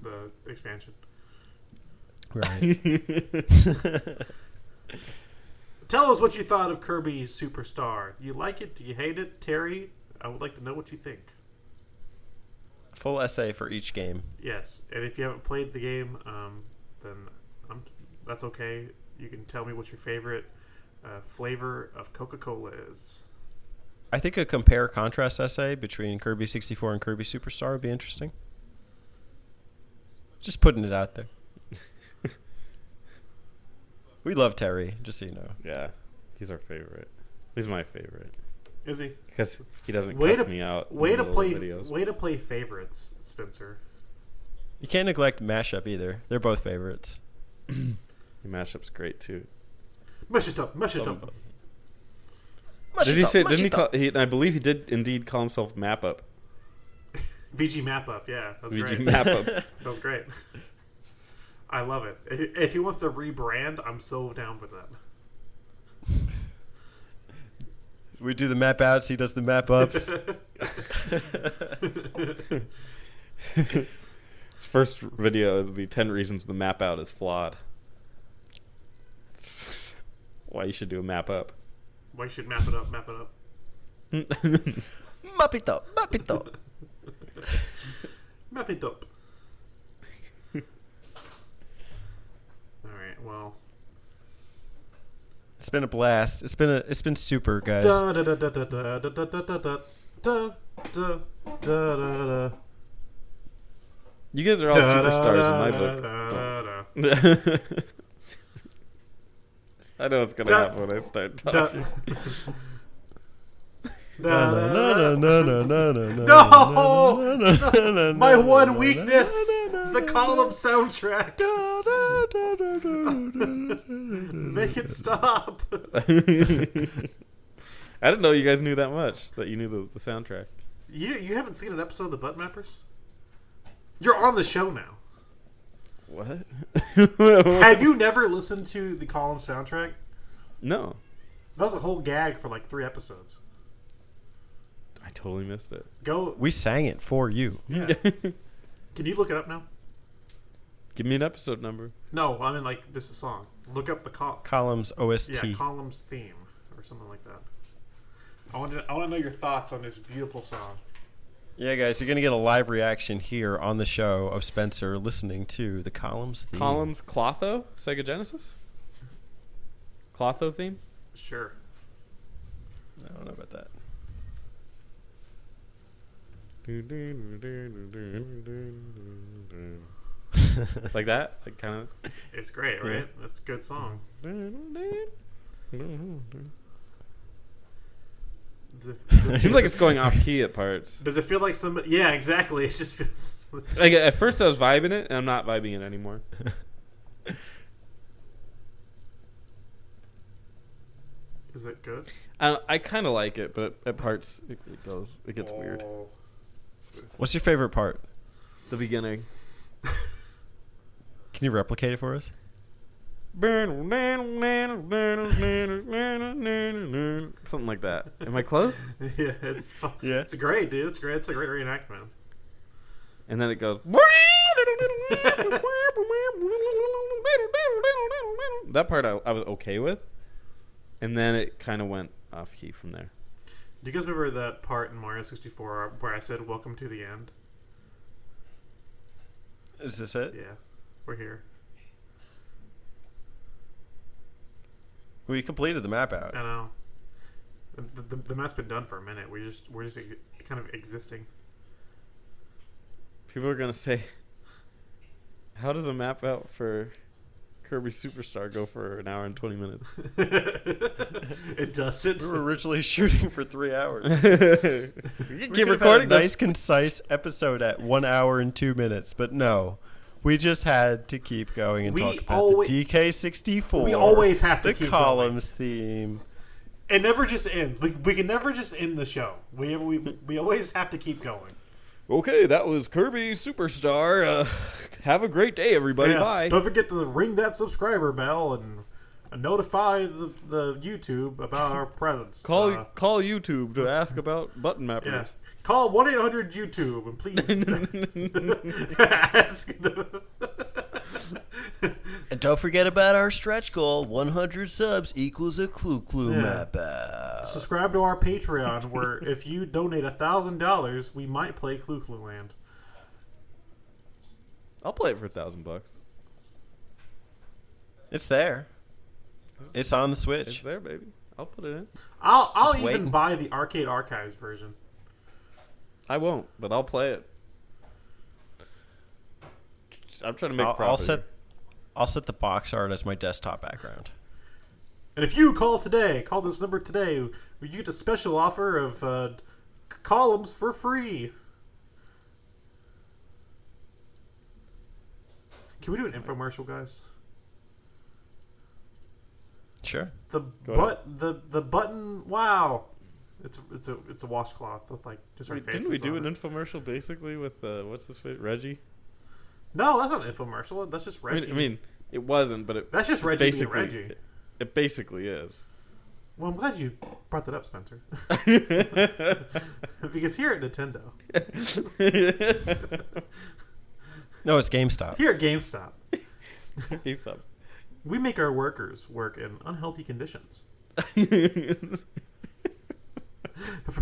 The expansion. Right. Tell us what you thought of Kirby Super Star. Do you like it? Do you hate it? Terry, I would like to know what you think. Full essay for each game. Yes, and if you haven't played the game, then that's okay. You can tell me what your favorite flavor of Coca-Cola is. I think a compare-contrast essay between Kirby 64 and Kirby Super Star would be interesting. Just putting it out there. We love Terry, just so you know. Yeah. He's our favorite. He's my favorite. Is he? Because he doesn't Way cuss to me out. in way the to middle of play videos. way to play favorites, Spencer. You can't neglect Mashup either. They're both favorites. Mashup's great too. Mush it up, mush it up. Did he say? Didn't he call? I believe he did indeed call himself Map Up. VG Map Up, yeah, that's VG great. Map Up. That was great. I love it. If he wants to rebrand, I'm so down with that. We do the map outs. He does the map ups. His first video is be 10 reasons the map out is flawed. Why you should do a map up. Why you should map it up, map it up. Map it up, map it up. Map it up. Alright, well. It's been a blast. It's been super, guys. Da da da da da da da da da da da da da da. You guys are all superstars in my book. I know what's gonna happen when I start talking. No! No! My one weakness, the column soundtrack. Make it stop. I didn't know you guys knew that much. That you knew the soundtrack. You haven't seen an episode of the Butt Mappers? You're on the show now. What? Have you never listened to the column soundtrack? No. That was a whole gag for like 3 episodes. I totally missed it. Go. We sang it for you. Yeah. Can you look it up now? Give me an episode number. No, I mean like this is a song. Look up the Columns OST. Yeah, columns theme or something like that. I want to know your thoughts on this beautiful song. Yeah, guys, you're gonna get a live reaction here on the show of Spencer listening to the Columns theme. Columns Clotho? Sega Genesis? Clotho theme? Sure. I don't know about that. Like that? Like kind of. It's great, right? Yeah. That's a good song. It seems like it's going off key at parts. Does it feel like somebody? Yeah, exactly. It just feels. Like at first I was vibing it, and I'm not vibing it anymore. Is it good? I kind of like it, but at parts it gets weird. What's your favorite part? The beginning. Can you replicate it for us? Something like that. Am I close? Yeah, it's great, dude. It's great. It's a great reenactment. And then it goes. That part I was okay with, and then it kind of went off key from there. Do you guys remember that part in Mario 64 where I said "Welcome to the end"? Is this it? Yeah, we're here. We completed the map out. I know. The map's been done for a minute. We're just kind of existing. People are gonna say, "How does a map out for Kirby Super Star go for an hour and 20 minutes?" It doesn't. We were originally shooting for 3 hours. We keep recording a nice, concise episode at 1 hour and 2 minutes, but no. We just had to keep going and talk about the DK64. We always have to the keep Columns going. theme. It never just ends. We can never just end the show. We always have to keep going. Okay, that was Kirby Super Star. Have a great day, everybody. Yeah, Bye. Don't forget to ring that subscriber bell and notify the YouTube about our presence. Call YouTube to ask about button mappers. Yeah. Call 1-800-YouTube and please ask them. And don't forget about our stretch goal. 100 subs equals a Clue map out. Subscribe to our Patreon where if you donate $1,000, we might play Clue Land. I'll play it for $1,000. It's there. It's on the Switch. It's there, baby. I'll put it in. I'll even buy the Arcade Archives version. I won't, but I'll play it. I'm trying to make profit. I'll set the box art as my desktop background. And if you call this number today, you get a special offer of columns for free. Can we do an infomercial, guys? Sure. The button. Wow. It's a washcloth with like just our Wait, faces. didn't we do on an it. infomercial basically with what's this face? Reggie? No, that's not an infomercial. That's just Reggie. I mean, it wasn't, but that's just Reggie being basically, Reggie. It basically is. Well, I'm glad you brought that up, Spencer. Because here at Nintendo, No, it's GameStop. here at GameStop, GameStop. we make our workers work in unhealthy conditions.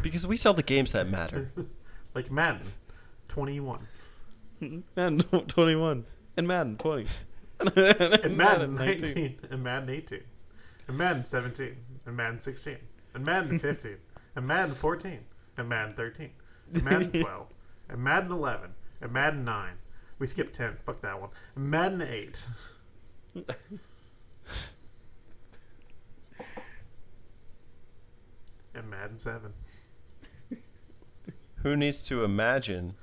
Because we sell the games that matter. Like Madden 21. Madden 21 and Madden 20 And Madden 19. And Madden 18. And Madden 17. And Madden 16. And Madden 15. And Madden 14. And Madden 13. And Madden 12. And Madden 11. And Madden 9. We skipped 10. Fuck that one. And Madden 8. And Madden 7. Who needs to imagine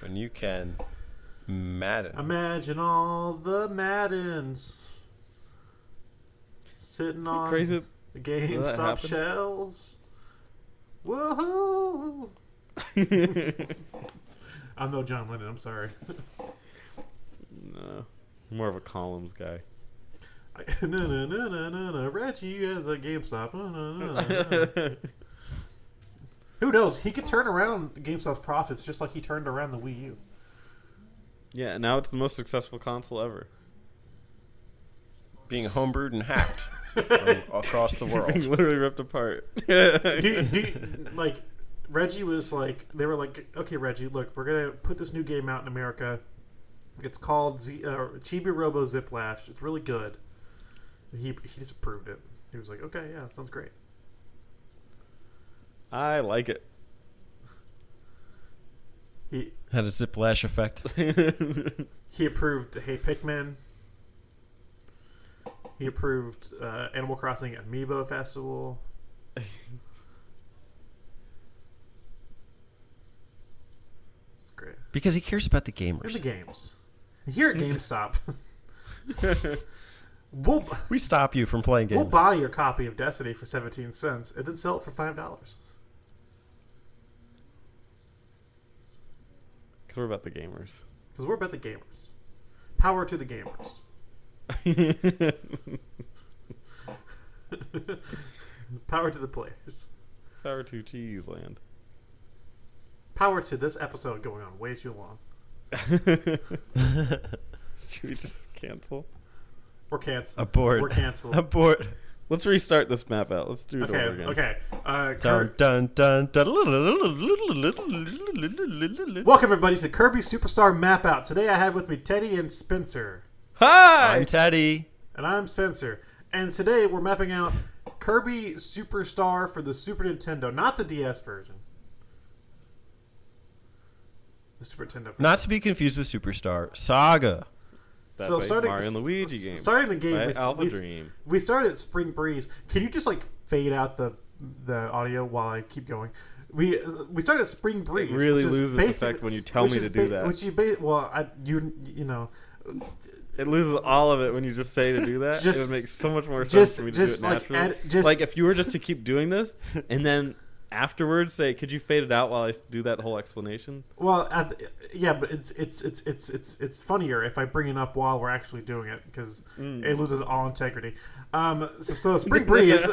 when you can Madden? Imagine all the Maddens sitting on Crazy. the that GameStop happen? shelves. Woohoo! I'm no John Lennon. I'm sorry. No, more of a columns guy. No. Reggie has a GameStop. No. Who knows? He could turn around GameStop's profits just like he turned around the Wii U. Yeah, now it's the most successful console ever. Being homebrewed and hacked from across the Being world. literally ripped apart. Like Reggie was like, they were like, okay, Reggie, look, we're gonna put this new game out in America. It's called Chibi Robo Ziplash. It's really good. He just approved it. He was like, okay, yeah, sounds great. I like it. He Had a ziplash effect. he approved Hey Pikmin. He approved Animal Crossing Amiibo Festival. It's great. Because he cares about the Here's gamers. the games. Here at GameStop, We stop you from playing we'll games. buy your copy of Destiny for 17 cents and then sell it for $5. Because we're about the gamers. Because we're about the gamers. Power to the gamers. Power to the players. Power to Cheese Land. Power to this episode going on way too long. Should we just cancel? We're canceled. Abort. We're canceled. Abort. Let's restart this map out. Let's do it over again. Okay. Dun, dun, dun, dun. Welcome everybody to Kirby Super Star Map Out. Today I have with me Teddy and Spencer. Hi! I'm Teddy. And I'm Spencer. And today we're mapping out Kirby Super Star for the Super Nintendo, not the DS version. The Super Nintendo version. Not to be confused with Superstar. Saga. That's So a starting Mario and Luigi game. Starting the game, By Alpha we, Dream. we started at Spring Breeze. Can you just like fade out the audio while I keep going? We started at Spring Breeze. It really which is loses basic- effect when you tell which me is to do that. Which you you know. It loses all of it when you just say to do that. Just- it would make so much more sense for me to do it like naturally. Like if you were just to keep doing this and then afterwards say, "Could you fade it out while I do that whole explanation?" Well, yeah, but it's funnier if I bring it up while we're actually doing it because it loses all integrity. So Spring Breeze,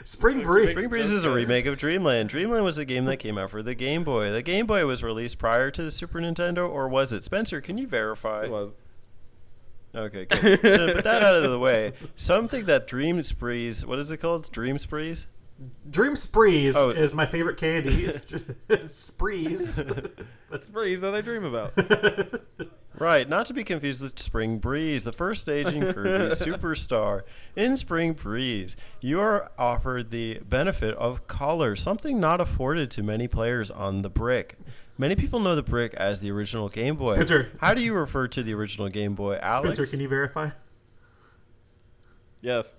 Spring Breeze. Spring Breeze is a remake of Dreamland. Dreamland was a game that came out for the Game Boy. The Game Boy was released prior to the Super Nintendo, or was it? Spencer, can you verify? It was. Okay, good. So to put that out of the way, something that Dream Sprees, what is it called? Dream Sprees? Dream Sprees Oh. is my favorite candy. It's just Sprees. That's Breeze that I dream about. Right, not to be confused with Spring Breeze, the first stage in Kirby Superstar. In Spring Breeze, you are offered the benefit of color, something not afforded to many players on the Brick. Many people know the Brick as the original Game Boy. Spencer. How do you refer to the original Game Boy, Alex? Spencer, can you verify? Yes.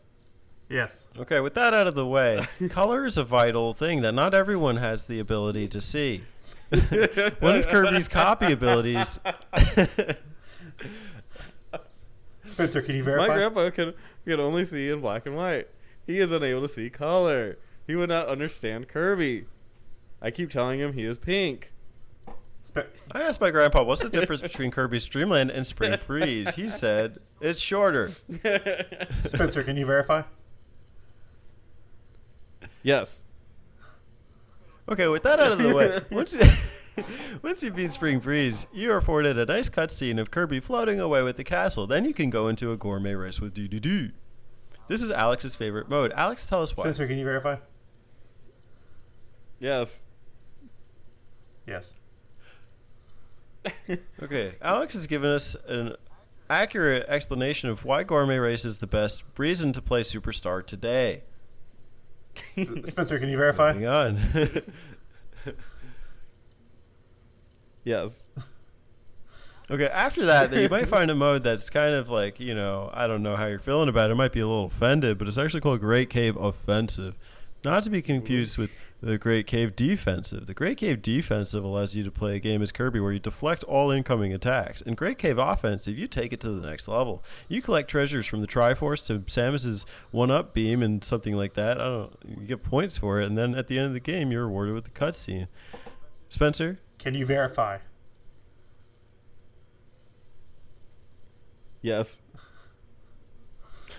Yes. Okay, with that out of the way, color is a vital thing that not everyone has the ability to see. One of Kirby's copy abilities Spencer, can you My verify? grandpa can only see in black and white. He is unable to see color. He would not understand Kirby. I keep telling him he is pink. I asked my grandpa, what's the difference between Kirby's Dream Land and Spring Breeze? He said, it's shorter. Spencer, can you verify? Yes. Okay, with that out of the way, once you beat Spring Breeze, you are afforded a nice cutscene of Kirby floating away with the castle. Then you can go into a gourmet race with DDD. This is Alex's favorite mode. Alex, tell us why. Spencer, can you verify? Yes. Yes. Okay, Alex has given us an accurate explanation of why Gourmet Race is the best reason to play Superstar today. Spencer, can you verify? Moving on. Yes. Okay, after that, then you might find a mode that's kind of like, you know, I don't know how you're feeling about it. It might be a little offended, but it's actually called Great Cave Offensive. Not to be confused with the Great Cave Defensive. The Great Cave Defensive allows you to play a game as Kirby where you deflect all incoming attacks. In Great Cave Offensive, you take it to the next level. You collect treasures from the Triforce to Samus's one-up beam and something like that. You get points for it, and then at the end of the game, you're rewarded with the cutscene. Spencer? Can you verify? Yes.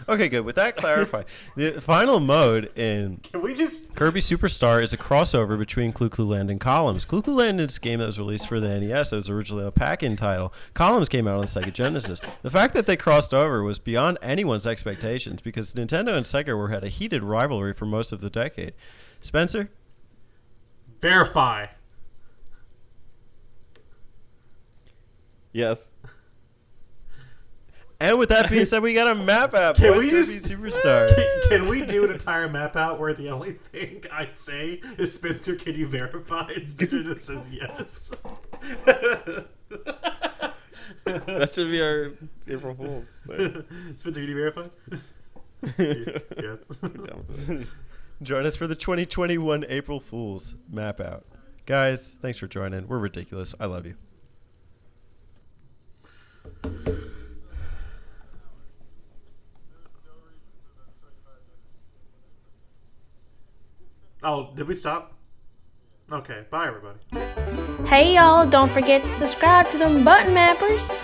Okay, good. With that clarified, the final mode in Can we just... Kirby Superstar is a crossover between Clu Clu Land and Columns. Clu Clu Land is a game that was released for the NES that was originally a pack-in title. Columns came out on the Sega Genesis. The fact that they crossed over was beyond anyone's expectations because Nintendo and Sega had a heated rivalry for most of the decade. Spencer? Verify. Yes. And with that being said, we got a map app. Can Boys we Kirby just... Superstar. Can we do an entire map out where the only thing I say is, Spencer, can you verify? And Spencer just says yes. That should be our April Fool's thing. Spencer, can you verify? Yeah. Join us for the 2021 April Fools map out. Guys, thanks for joining. We're ridiculous. I love you. Oh, did we stop? Okay, bye everybody. Hey y'all, don't forget to subscribe to them button mappers.